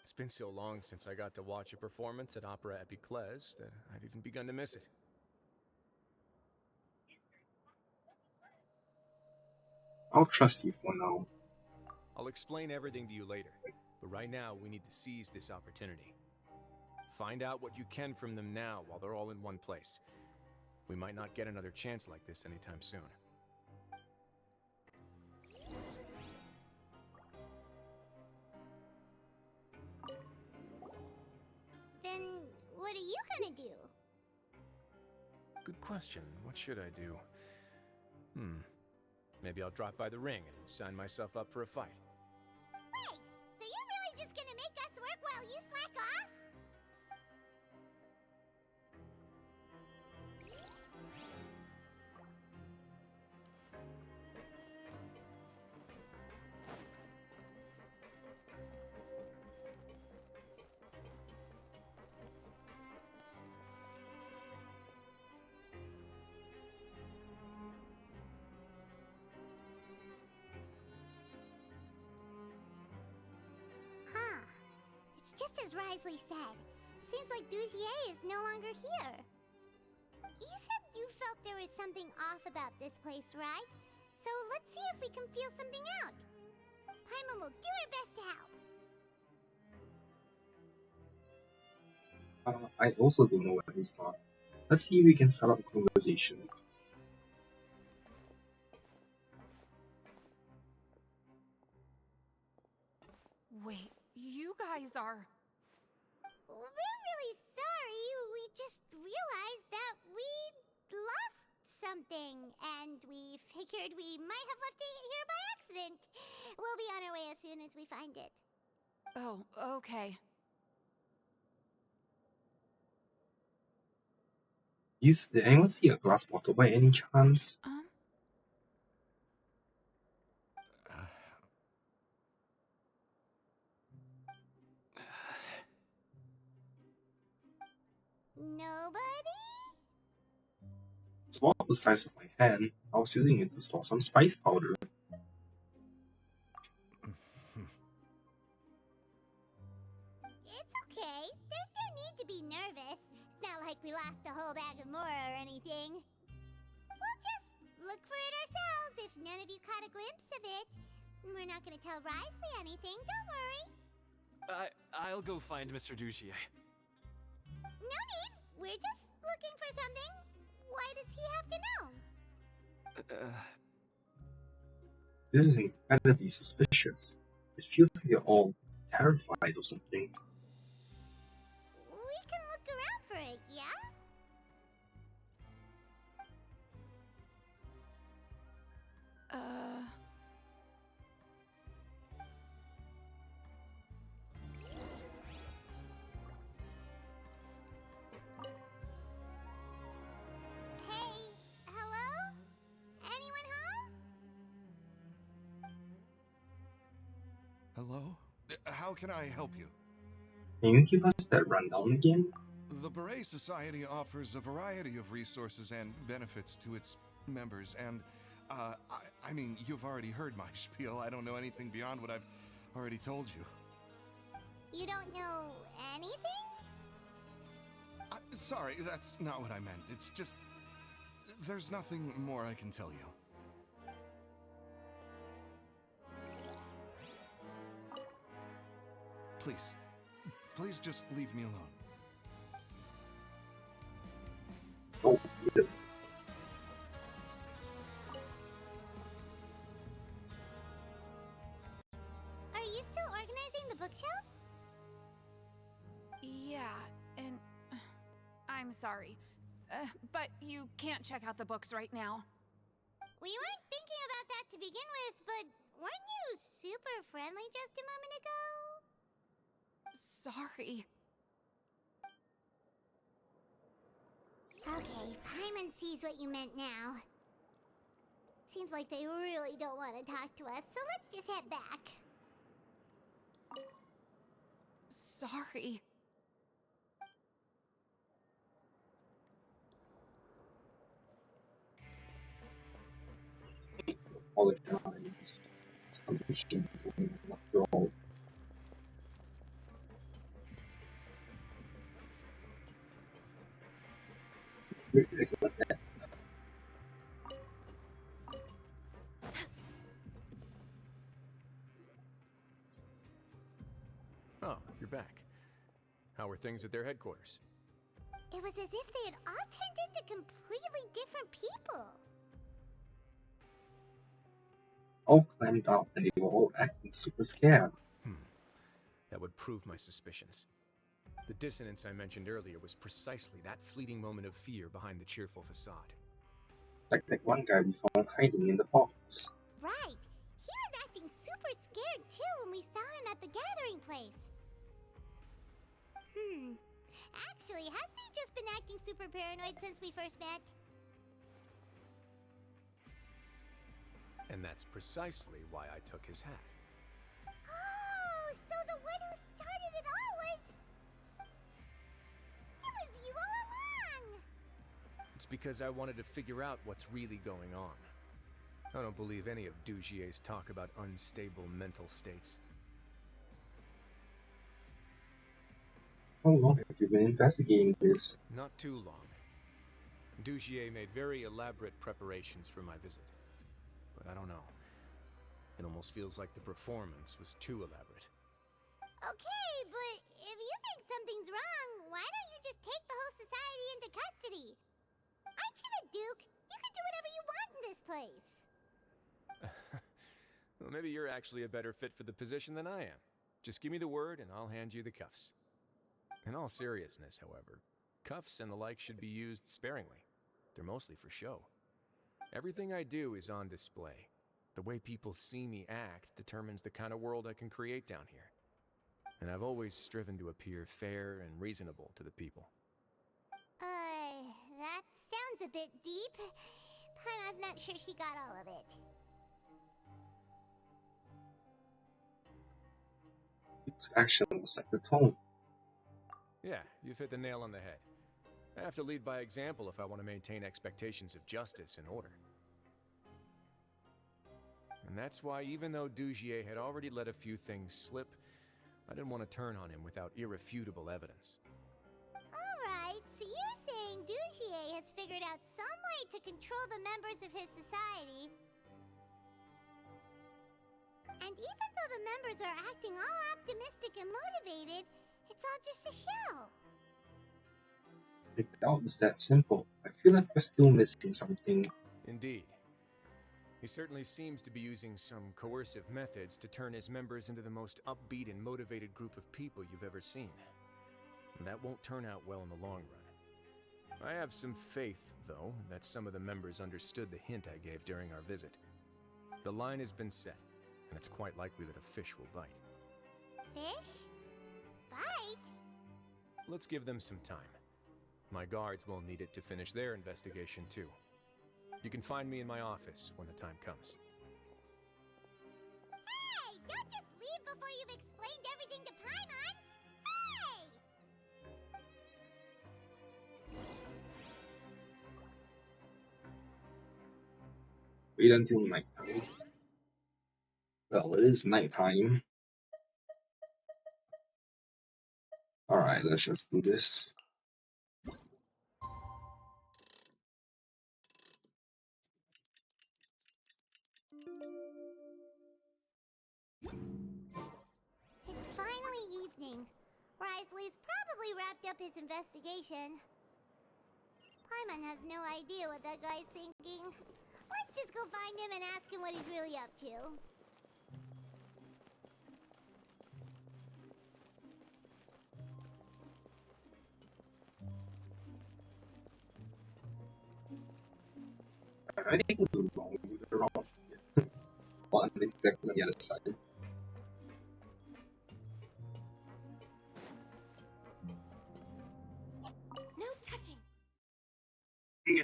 It's been so long since I got to watch a performance at Opera Epiclese that I've even begun to miss it. I'll trust you for now. I'll explain everything to you later, but right now we need to seize this opportunity. Find out what you can from them now while they're all in one place. We might not get another chance like this anytime soon. Then what are you gonna do? Good question. What should I do? Maybe I'll drop by the ring and sign myself up for a fight. Wait, so you're really just gonna make us work while you slack off? It's just as Wriothesley said. Seems like Dugier is no longer here. You said you felt there was something off about this place, right? So let's see if we can feel something out. Paimon will do her best to help. I also don't know where to start. Let's see if we can start up a conversation. Wait, you guys are... We're really sorry. We just realized that we lost something, and we figured we might have left it here by accident. We'll be on our way as soon as we find it. Oh, okay. Did anyone see a glass bottle by any chance? Nobody? It's about the size of my hand. I was using it to store some spice powder. It's okay. There's no need to be nervous. It's not like we lost a whole bag of more or anything. We'll just look for it ourselves if none of you caught a glimpse of it. We're not gonna tell Wriothesley anything, don't worry. I'll go find Mr. Dugier. No need. We're just looking for something. Why does he have to know? This is incredibly suspicious. It feels like you're all terrified of something. We can look around for it, yeah? Hey, hello? Anyone home? Hello? How can I help you? Can you give us that rundown again? The Beret Society offers a variety of resources and benefits to its members, and, I mean, you've already heard my spiel. I don't know anything beyond what I've already told you. You don't know anything? Sorry, that's not what I meant. It's just... there's nothing more I can tell you. Please just leave me alone. Oh, yeah. Are you still organizing the bookshelves? Yeah, and... I'm sorry. But you can't check out the books right now. We weren't thinking about that to begin with, but weren't you super friendly just a moment ago? Sorry. Okay, Paimon sees what you meant now. Seems like they really don't want to talk to us, so let's just head back. Sorry. Apologize. Solutions after all. Oh, you're back. How were things at their headquarters? It was as if they had all turned into completely different people. All climbed up and they were all acting super scared. That would prove my suspicions. The dissonance I mentioned earlier was precisely that fleeting moment of fear behind the cheerful facade. Like that one guy we found hiding in the box. Right. He was acting super scared too when we saw him at the gathering place. Actually, hasn't he just been acting super paranoid since we first met? And that's precisely why I took his hat. Oh, so the one who started it all was... It was you all along! It's because I wanted to figure out what's really going on. I don't believe any of Dugier's talk about unstable mental states. How long have you been investigating this? Not too long. Dugier made very elaborate preparations for my visit. But I don't know. It almost feels like the performance was too elaborate. Okay, but if you think something's wrong, why don't you into custody. Aren't you the Duke? You can do whatever you want in this place. Well, maybe you're actually a better fit for the position than I am. Just give me the word and I'll hand you the cuffs. In all seriousness, however, cuffs and the like should be used sparingly. They're mostly for show. Everything I do is on display. The way people see me act determines the kind of world I can create down here. And I've always striven to appear fair and reasonable to the people. That sounds a bit deep. Paimon's not sure she got all of it. Its actions set the tone. Yeah, you've hit the nail on the head. I have to lead by example if I want to maintain expectations of justice and order. And that's why, even though Dugier had already let a few things slip, I didn't want to turn on him without irrefutable evidence. Alright, so you're saying Dugier has figured out some way to control the members of his society. And even though the members are acting all optimistic and motivated, it's all just a shell. I doubt it's that simple. I feel like we're still missing something. Indeed. He certainly seems to be using some coercive methods to turn his members into the most upbeat and motivated group of people you've ever seen. And that won't turn out well in the long run. I have some faith, though, that some of the members understood the hint I gave during our visit. The line has been set, and it's quite likely that a fish will bite. Fish? Bite? Let's give them some time. My guards will need it to finish their investigation, too. You can find me in my office when the time comes. Hey! Don't just leave before you've explained everything to Paimon! Hey! Wait until nighttime. Well, it is nighttime. Alright, let's just do this. It's finally evening. Wriothesley's probably wrapped up his investigation. Paimon has no idea what that guy's thinking. Let's just go find him and ask him what he's really up to. I think we're along with the wrong one exactly on the other side. No touching. Yeah.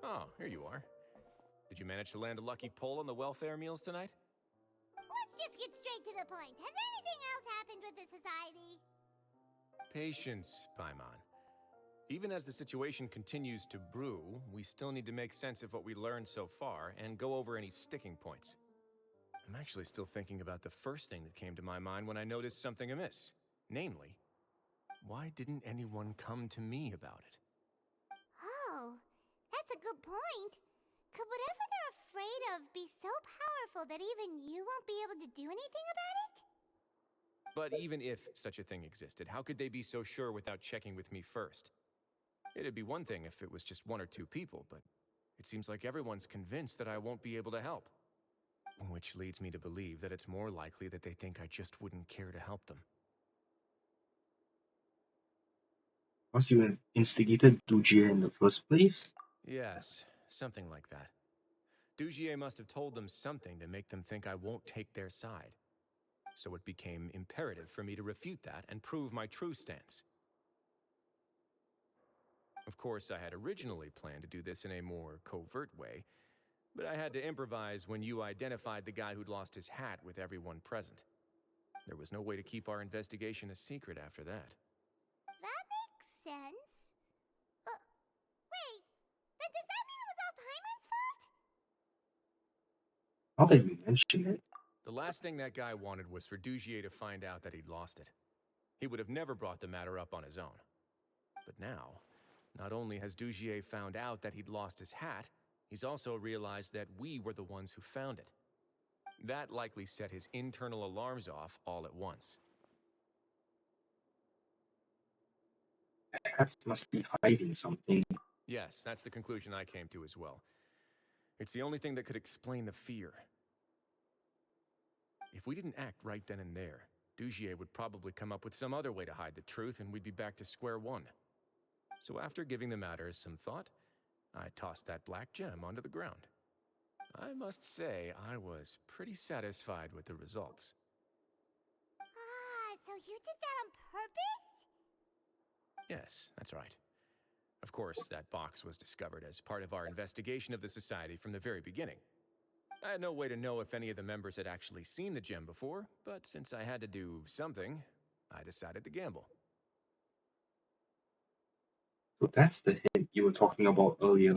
Oh, here you are. Did you manage to land a lucky pull on the welfare meals tonight? Let's just get straight to the point. Has anything else happened with the society? Patience, Paimon. Even as the situation continues to brew, we still need to make sense of what we learned so far and go over any sticking points. I'm actually still thinking about the first thing that came to my mind when I noticed something amiss. Namely, why didn't anyone come to me about it? Oh, that's a good point. Could whatever they're afraid of be so powerful that even you won't be able to do anything about it? But even if such a thing existed, how could they be so sure without checking with me first? It'd be one thing if it was just one or two people, but it seems like everyone's convinced that I won't be able to help. Which leads me to believe that it's more likely that they think I just wouldn't care to help them. Once you instigated Dugier in the first place? Yes, something like that. Dugier must have told them something to make them think I won't take their side. So it became imperative for me to refute that and prove my true stance. Of course, I had originally planned to do this in a more covert way, but I had to improvise when you identified the guy who'd lost his hat with everyone present. There was no way to keep our investigation a secret after that. That makes sense. Now that you mention it, The last thing that guy wanted was for Dugier to find out that he'd lost it. He would have never brought the matter up on his own. But now, not only has Dugier found out that he'd lost his hat, he's also realized that we were the ones who found it. That likely set his internal alarms off all at once. Hats must be hiding something. Yes, that's the conclusion I came to as well. It's the only thing that could explain the fear. If we didn't act right then and there, Dugier would probably come up with some other way to hide the truth and we'd be back to square one. So after giving the matter some thought, I tossed that black gem onto the ground. I must say, I was pretty satisfied with the results. Ah, so you did that on purpose? Yes, that's right. Of course, that box was discovered as part of our investigation of the Society from the very beginning. I had no way to know if any of the members had actually seen the gem before, but since I had to do something, I decided to gamble. So that's the hint you were talking about earlier.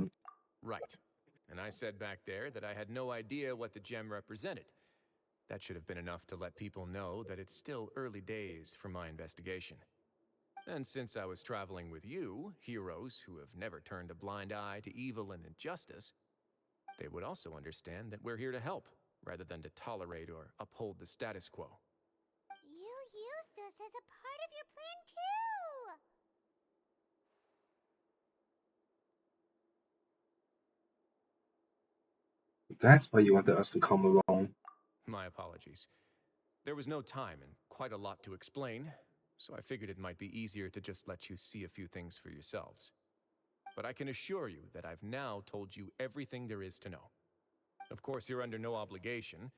Right. And I said back there that I had no idea what the gem represented. That should have been enough to let people know that it's still early days for my investigation. And since I was traveling with you, heroes who have never turned a blind eye to evil and injustice, they would also understand that we're here to help, rather than to tolerate or uphold the status quo. You used us as a part of your plan too! That's why you wanted us to come along. My apologies. There was no time and quite a lot to explain, so I figured it might be easier to just let you see a few things for yourselves. But I can assure you that I've now told you everything there is to know. Of course, you're under no obligation,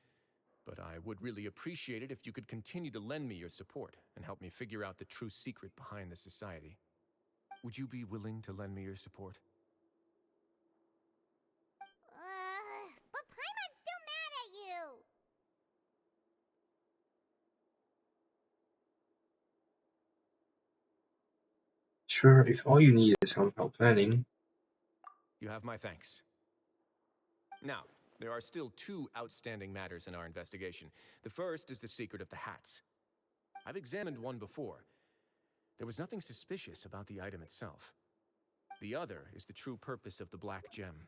but I would really appreciate it if you could continue to lend me your support and help me figure out the true secret behind the Society. Would you be willing to lend me your support? But Paimon's still mad at you! Sure, if all you need is help out planning. You have my thanks. Now, there are still two outstanding matters in our investigation. The first is the secret of the hats. I've examined one before. There was nothing suspicious about the item itself. The other is the true purpose of the black gem.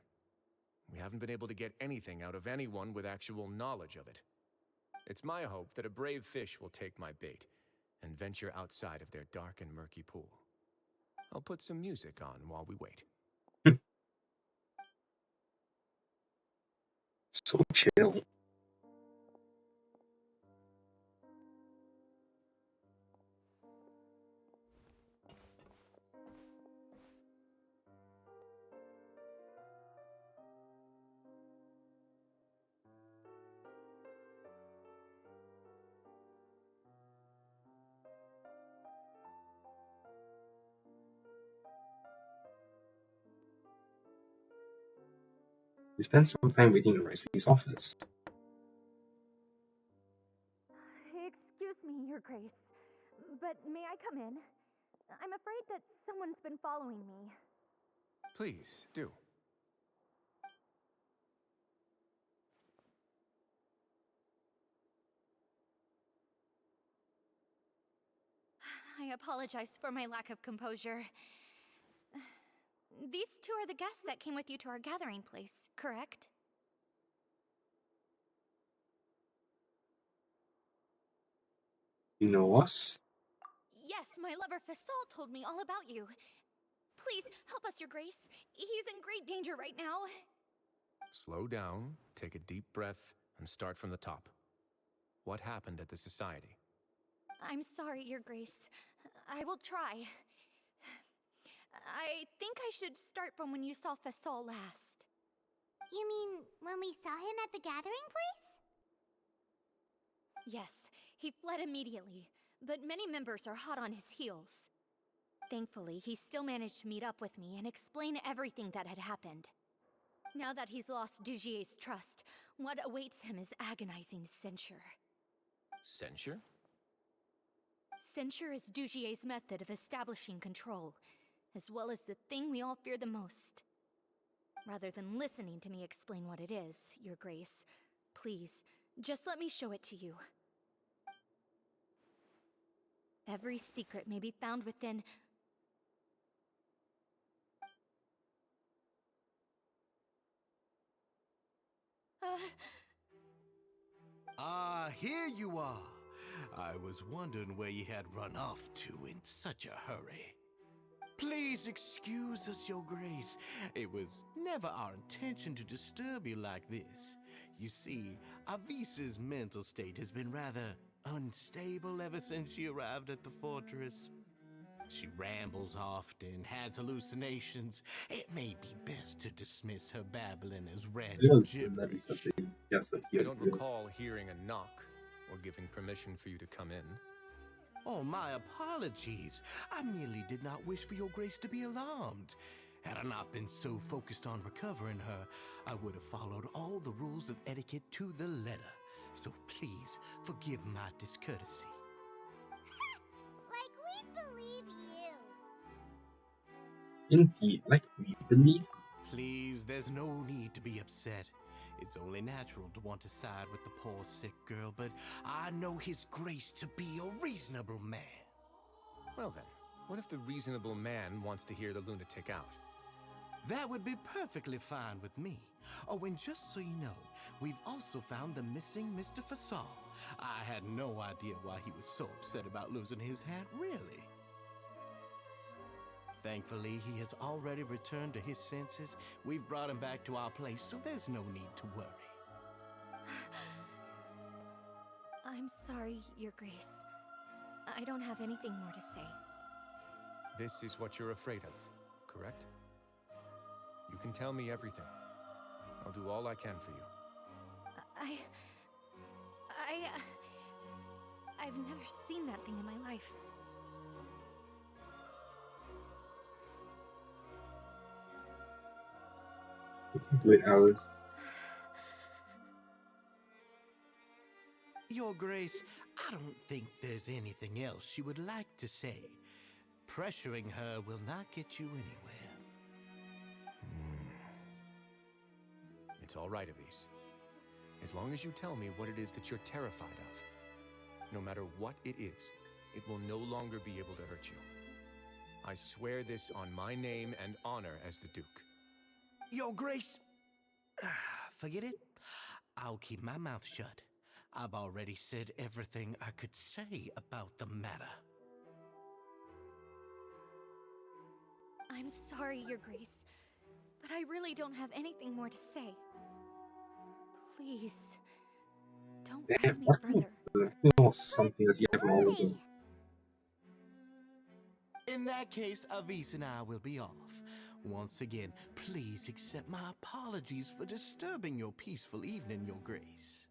We haven't been able to get anything out of anyone with actual knowledge of it. It's my hope that a brave fish will take my bait and venture outside of their dark and murky pool. I'll put some music on while we wait. So chill. We spent some time waiting in Wriothesley's office. Excuse me, Your Grace, but may I come in? I'm afraid that someone's been following me. Please, do. I apologize for my lack of composure. These two are the guests that came with you to our gathering place, correct? You know us? Yes, my lover Fasol told me all about you. Please, help us, Your Grace. He's in great danger right now. Slow down, take a deep breath, and start from the top. What happened at the Society? I'm sorry, Your Grace. I will try. I think I should start from when you saw Fasol last. You mean when we saw him at the gathering place? Yes, he fled immediately, but many members are hot on his heels. Thankfully, he still managed to meet up with me and explain everything that had happened. Now that he's lost Dugier's trust, what awaits him is agonizing censure. Censure? Censure is Dugier's method of establishing control, as well as the thing we all fear the most. Rather than listening to me explain what it is, Your Grace, Please, just let me show it to you. Every secret may be found within... Here you are. I was wondering where you had run off to in such a hurry. Please excuse us, Your Grace. It was never our intention to disturb you like this. You see, Avisa's mental state has been rather unstable ever since she arrived at the fortress. She rambles often, has hallucinations. It may be best to dismiss her babbling as random gibberish. I don't recall hearing a knock or giving permission for you to come in. Oh, my apologies. I merely did not wish for Your Grace to be alarmed. Had I not been so focused on recovering her, I would have followed all the rules of etiquette to the letter. So please, forgive my discourtesy. Like we believe you. Indeed, like we believe. Please, there's no need to be upset. It's only natural to want to side with the poor sick girl, but I know His Grace to be a reasonable man. Well then, what if the reasonable man wants to hear the lunatic out? That would be perfectly fine with me. Oh, and just so you know, we've also found the missing Mr. Fasal. I had no idea why he was so upset about losing his hat, really. Thankfully, he has already returned to his senses. We've brought him back to our place, so there's no need to worry. I'm sorry, Your Grace. I don't have anything more to say. This is what you're afraid of, correct? You can tell me everything. I'll do all I can for you. I've never seen that thing in my life. You can do it, Alice. Your Grace, I don't think there's anything else she would like to say. Pressuring her will not get you anywhere. It's all right, Avise. As long as you tell me what it is that you're terrified of. No matter what it is, it will no longer be able to hurt you. I swear this on my name and honor as the Duke. Your Grace, forget it. I'll keep my mouth shut. I've already said everything I could say about the matter. I'm sorry, Your Grace, but I really don't have anything more to say. Please, don't press me further. Something as you have already done. In that case, Avise and I will be off. Once again, please accept my apologies for disturbing your peaceful evening, Your Grace.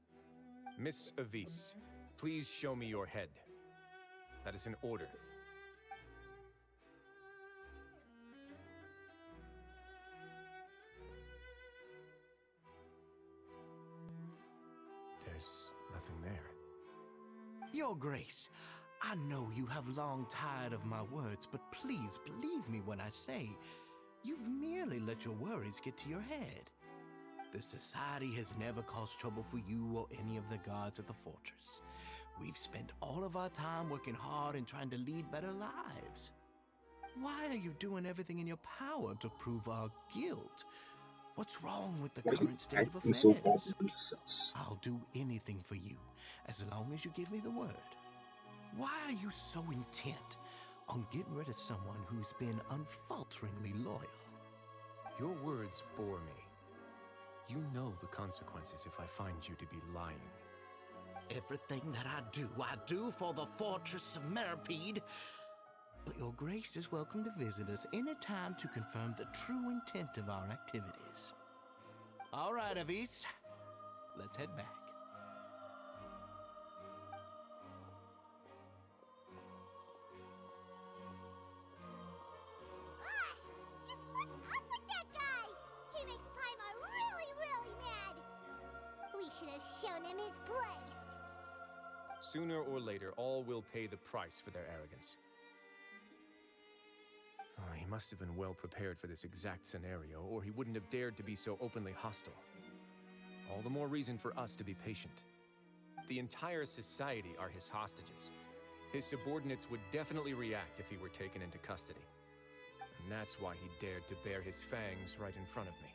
Miss Avise, please show me your head. That is an order. There's nothing there. Your Grace, I know you have long tired of my words, but please believe me when I say you've merely let your worries get to your head. The Society has never caused trouble for you or any of the guards at the fortress. We've spent all of our time working hard and trying to lead better lives. Why are you doing everything in your power to prove our guilt? What's wrong with the current state of affairs? I'll do anything for you, as long as you give me the word. Why are you so intent on getting rid of someone who's been unfalteringly loyal? Your words bore me. You know the consequences if I find you to be lying. Everything that I do for the fortress of Meripede. But Your Grace is welcome to visit us any time to confirm the true intent of our activities. All right, Avise. Let's head back. Just what's up with that guy? He makes Paimon really, really mad. We should have shown him his place. Sooner or later, all will pay the price for their arrogance. Oh, he must have been well prepared for this exact scenario, or he wouldn't have dared to be so openly hostile. All the more reason for us to be patient. The entire society are his hostages. His subordinates would definitely react if he were taken into custody. And that's why he dared to bare his fangs right in front of me.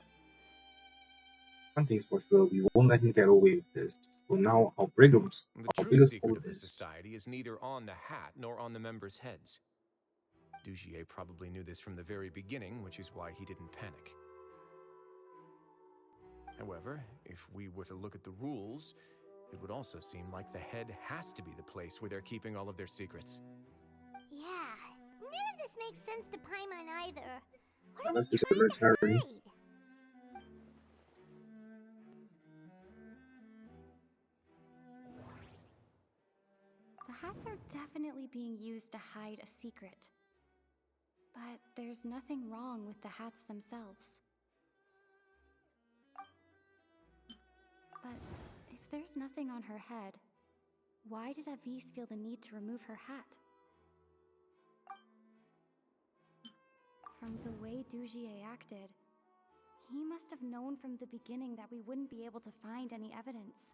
One thing's for sure, we won't let him get away with this. So now our biggest The true goal secret of the is society is neither on the hat nor on the members' heads. Dugier probably knew this from the very beginning, which is why he didn't panic. However, if we were to look at the rules, it would also seem like the head has to be the place where they're keeping all of their secrets. Yeah, none of this makes sense to Paimon either. What are unless they it's trying to hereditary. hide? The hats are definitely being used to hide a secret. But there's nothing wrong with the hats themselves. But if there's nothing on her head, why did Avis feel the need to remove her hat? From the way Dugier acted, he must have known from the beginning that we wouldn't be able to find any evidence.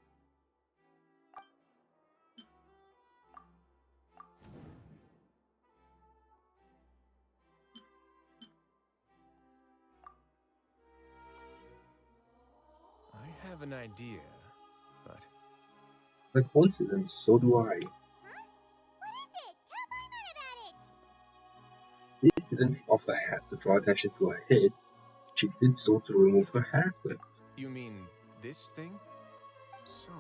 I have an idea, but... By coincidence, so do I. Huh? What is it? Tell Paimon about it! This didn't take off her hat to draw attention to her head. She did so to remove her hat clip. You mean this thing? So,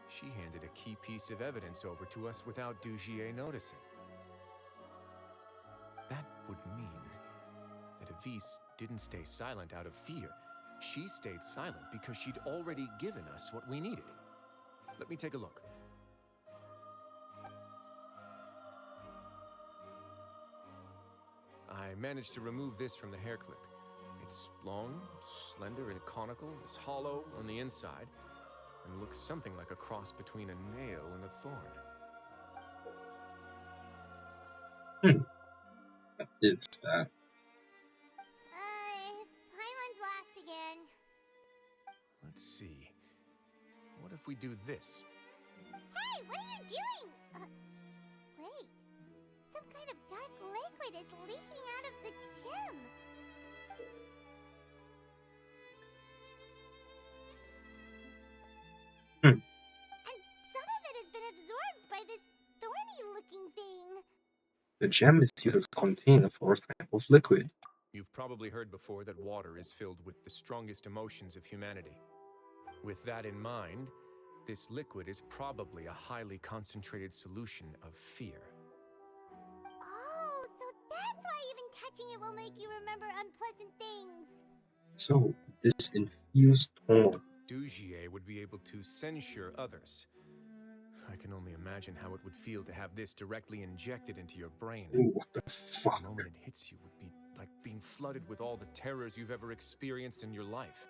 she handed a key piece of evidence over to us without Dugier noticing. That would mean that Avis didn't stay silent out of fear. She stayed silent because she'd already given us what we needed. Let me take a look. I managed to remove this from the hair clip. It's long, slender, and conical, is hollow on the inside, and looks something like a cross between a nail and a thorn. What is that? Paimon's lost again. Let's see. What if we do this? Hey, what are you doing? Wait. Some kind of dark liquid is leaking out of the gem. And some of it has been absorbed by this thorny-looking thing. The gem is used as a container for a type of liquid. You've probably heard before that water is filled with the strongest emotions of humanity. With that in mind, this liquid is probably a highly concentrated solution of fear. Oh, so that's why even touching it will make you remember unpleasant things. So, this infused thorn. Dugier would be able to censure others. I can only imagine how it would feel to have this directly injected into your brain. Ooh, what the fuck? The moment it hits you would be like being flooded with all the terrors you've ever experienced in your life.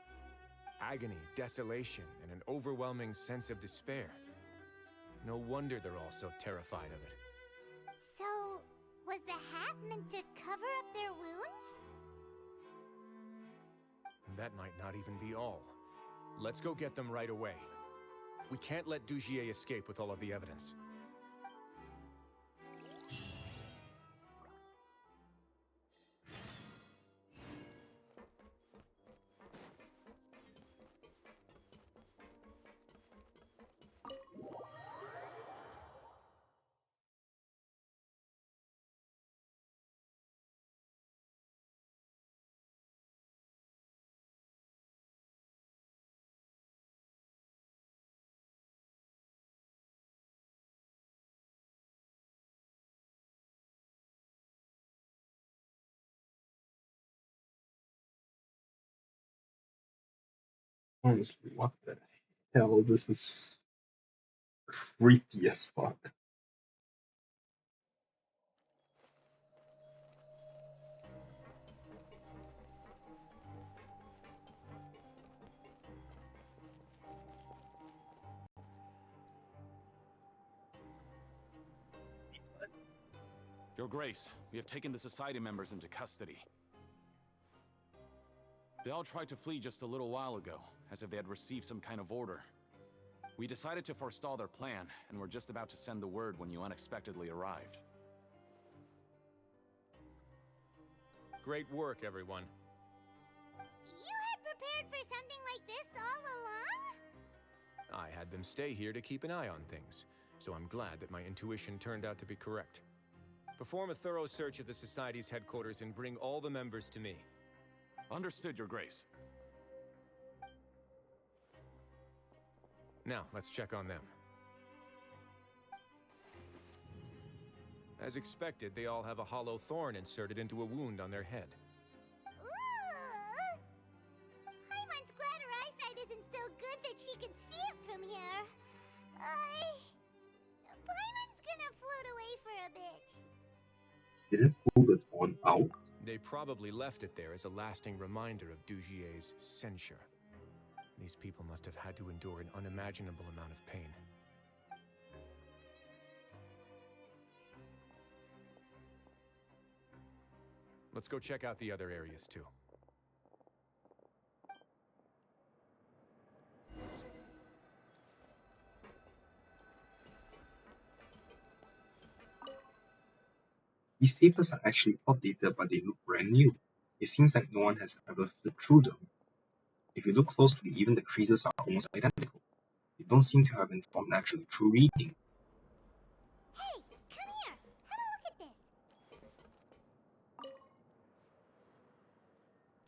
Agony, desolation, and an overwhelming sense of despair. No wonder they're all so terrified of it. So, was the hat meant to cover up their wounds? That might not even be all. Let's go get them right away. We can't let Dugier escape with all of the evidence. Honestly, what the hell? This is creepy as fuck. Your Grace, we have taken the Society members into custody. They all tried to flee just a little while ago, as if they had received some kind of order. We decided to forestall their plan, and were just about to send the word when you unexpectedly arrived. Great work, everyone. You had prepared for something like this all along? I had them stay here to keep an eye on things, so I'm glad that my intuition turned out to be correct. Perform a thorough search of the Society's headquarters and bring all the members to me. Understood, Your Grace. Now, let's check on them. As expected, they all have a hollow thorn inserted into a wound on their head. Ooh! Paimon's glad her eyesight isn't so good that she can see it from here. Paimon's gonna float away for a bit. Did it pull the thorn out? They probably left it there as a lasting reminder of Dugier's censure. These people must have had to endure an unimaginable amount of pain. Let's go check out the other areas too. These papers are actually outdated, but they look brand new. It seems like no one has ever flipped through them. If you look closely, even the creases are almost identical. They don't seem to have been formed naturally through reading. Hey, come here! Have a look at this!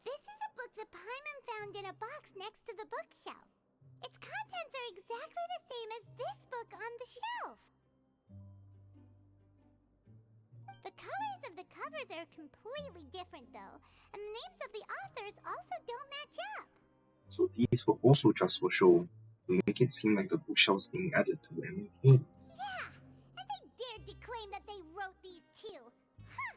This is a book that Paimon found in a box next to the bookshelf. Its contents are exactly the same as this book on the shelf. The colors of the covers are completely different though, and the names of the authors also don't match up. So these were also just for show, to make it seem like the bookshelves being added to and maintained. Yeah, and they dared to claim that they wrote these too. Huh!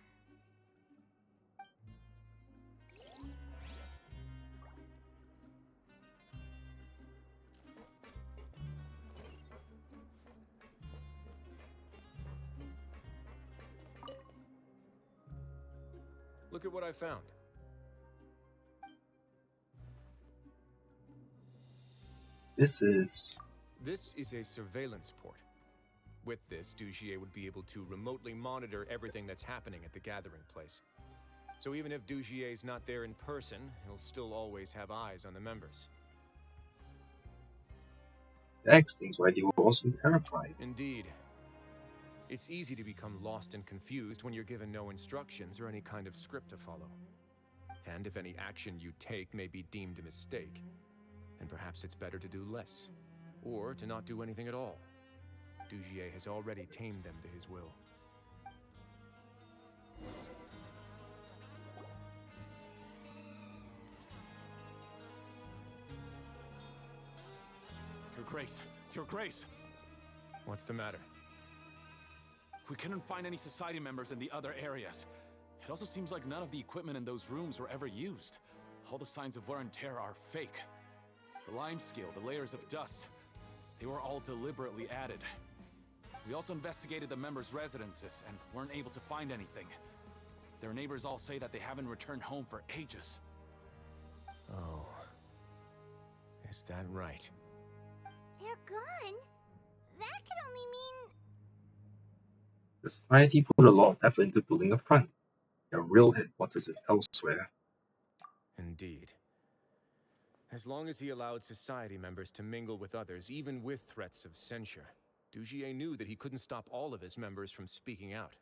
Look at what I found. This is a surveillance port. With this, Dugier would be able to remotely monitor everything that's happening at the gathering place. So even if Dugier's not there in person, he'll still always have eyes on the members. That explains why they were also terrified. Indeed. It's easy to become lost and confused when you're given no instructions or any kind of script to follow. And if any action you take may be deemed a mistake, then perhaps it's better to do less, or to not do anything at all. Dugier has already tamed them to his will. Your Grace! Your Grace! What's the matter? We couldn't find any Society members in the other areas. It also seems like none of the equipment in those rooms were ever used. All the signs of wear and tear are fake. The lime scale, the layers of dust, they were all deliberately added. We also investigated the members' residences and weren't able to find anything. Their neighbors all say that they haven't returned home for ages. Oh. Is that right? They're gone? That could only mean... The Society put a lot of effort into building a front. Their real headquarters is elsewhere. Indeed. As long as he allowed Society members to mingle with others, even with threats of censure, Dugier knew that he couldn't stop all of his members from speaking out.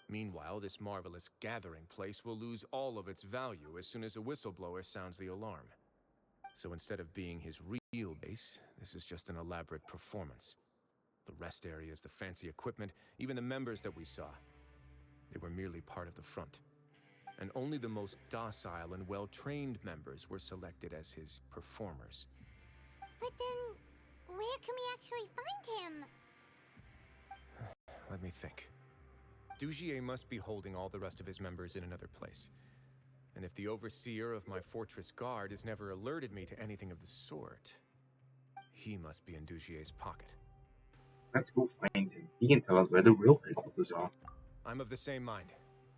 Meanwhile, this marvelous gathering place will lose all of its value as soon as a whistleblower sounds the alarm. So instead of being his real base, this is just an elaborate performance. The rest areas, the fancy equipment, even the members that we saw, they were merely part of the front. And only the most docile and well-trained members were selected as his performers. But then, where can we actually find him? Let me think. Dugier must be holding all the rest of his members in another place. And if the overseer of my fortress guard has never alerted me to anything of the sort, he must be in Dugier's pocket. Let's go find him. He can tell us where the real headquarters are. I'm of the same mind.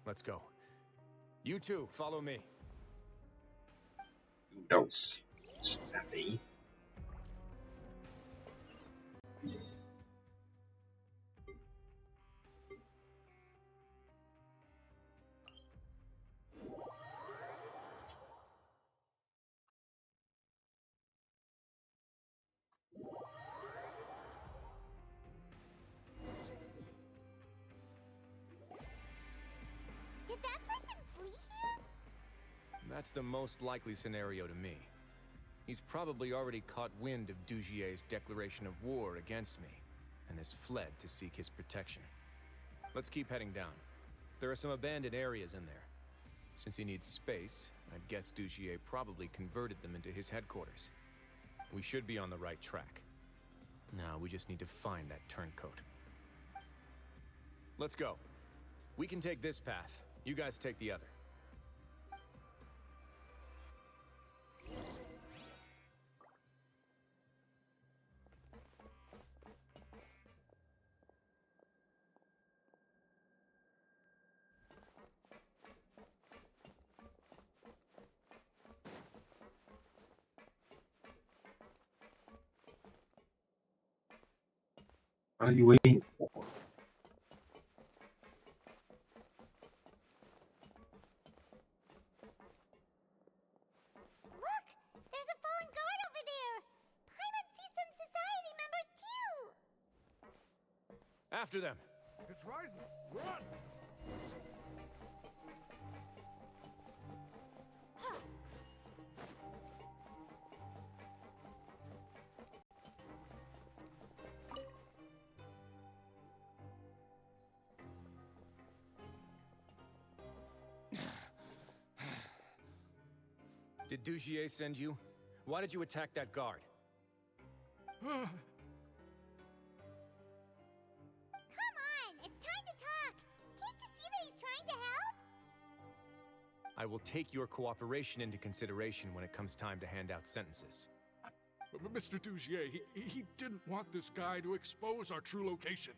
Let's go. You two, follow me. Those. Snappy. Did that person flee here? That's the most likely scenario to me. He's probably already caught wind of Dugier's declaration of war against me, and has fled to seek his protection. Let's keep heading down. There are some abandoned areas in there. Since he needs space, I'd guess Dugier probably converted them into his headquarters. We should be on the right track. Now we just need to find that turncoat. Let's go. We can take this path. You guys take the other. What are you waiting for? Look! There's a fallen guard over there! Paimon sees some society members too! After them! It's Rising! Run! Did Dugier send you? Why did you attack that guard? Come on! It's time to talk! Can't you see that he's trying to help? I will take your cooperation into consideration when it comes time to hand out sentences. But Mr. Dugier, he didn't want this guy to expose our true location.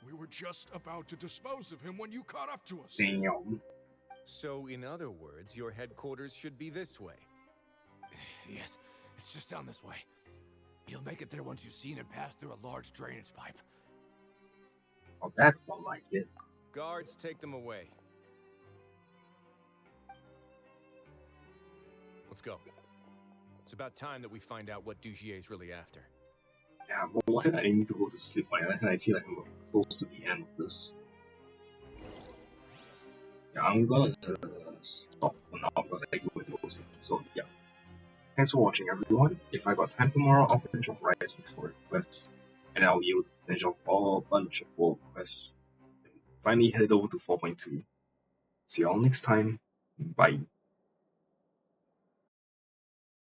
We were just about to dispose of him when you caught up to us. Damn. So, in other words, your headquarters should be this way. Yes, it's just down this way. You'll make it there once you've seen him pass through a large drainage pipe. Oh, that's more like it. Guards, take them away. Let's go. It's about time that we find out what Dugier's really after. Yeah, but why did I need to go to sleep like that? And I feel like I'm close to the end of this. Yeah, I'm gonna stop for now because I do it those things. So yeah. Thanks for watching, everyone. If I got time tomorrow, I'll finish off Wriothesley story quests, and I'll be able to finish off a bunch of world quests. Finally head over to 4.2. See you all next time. Bye.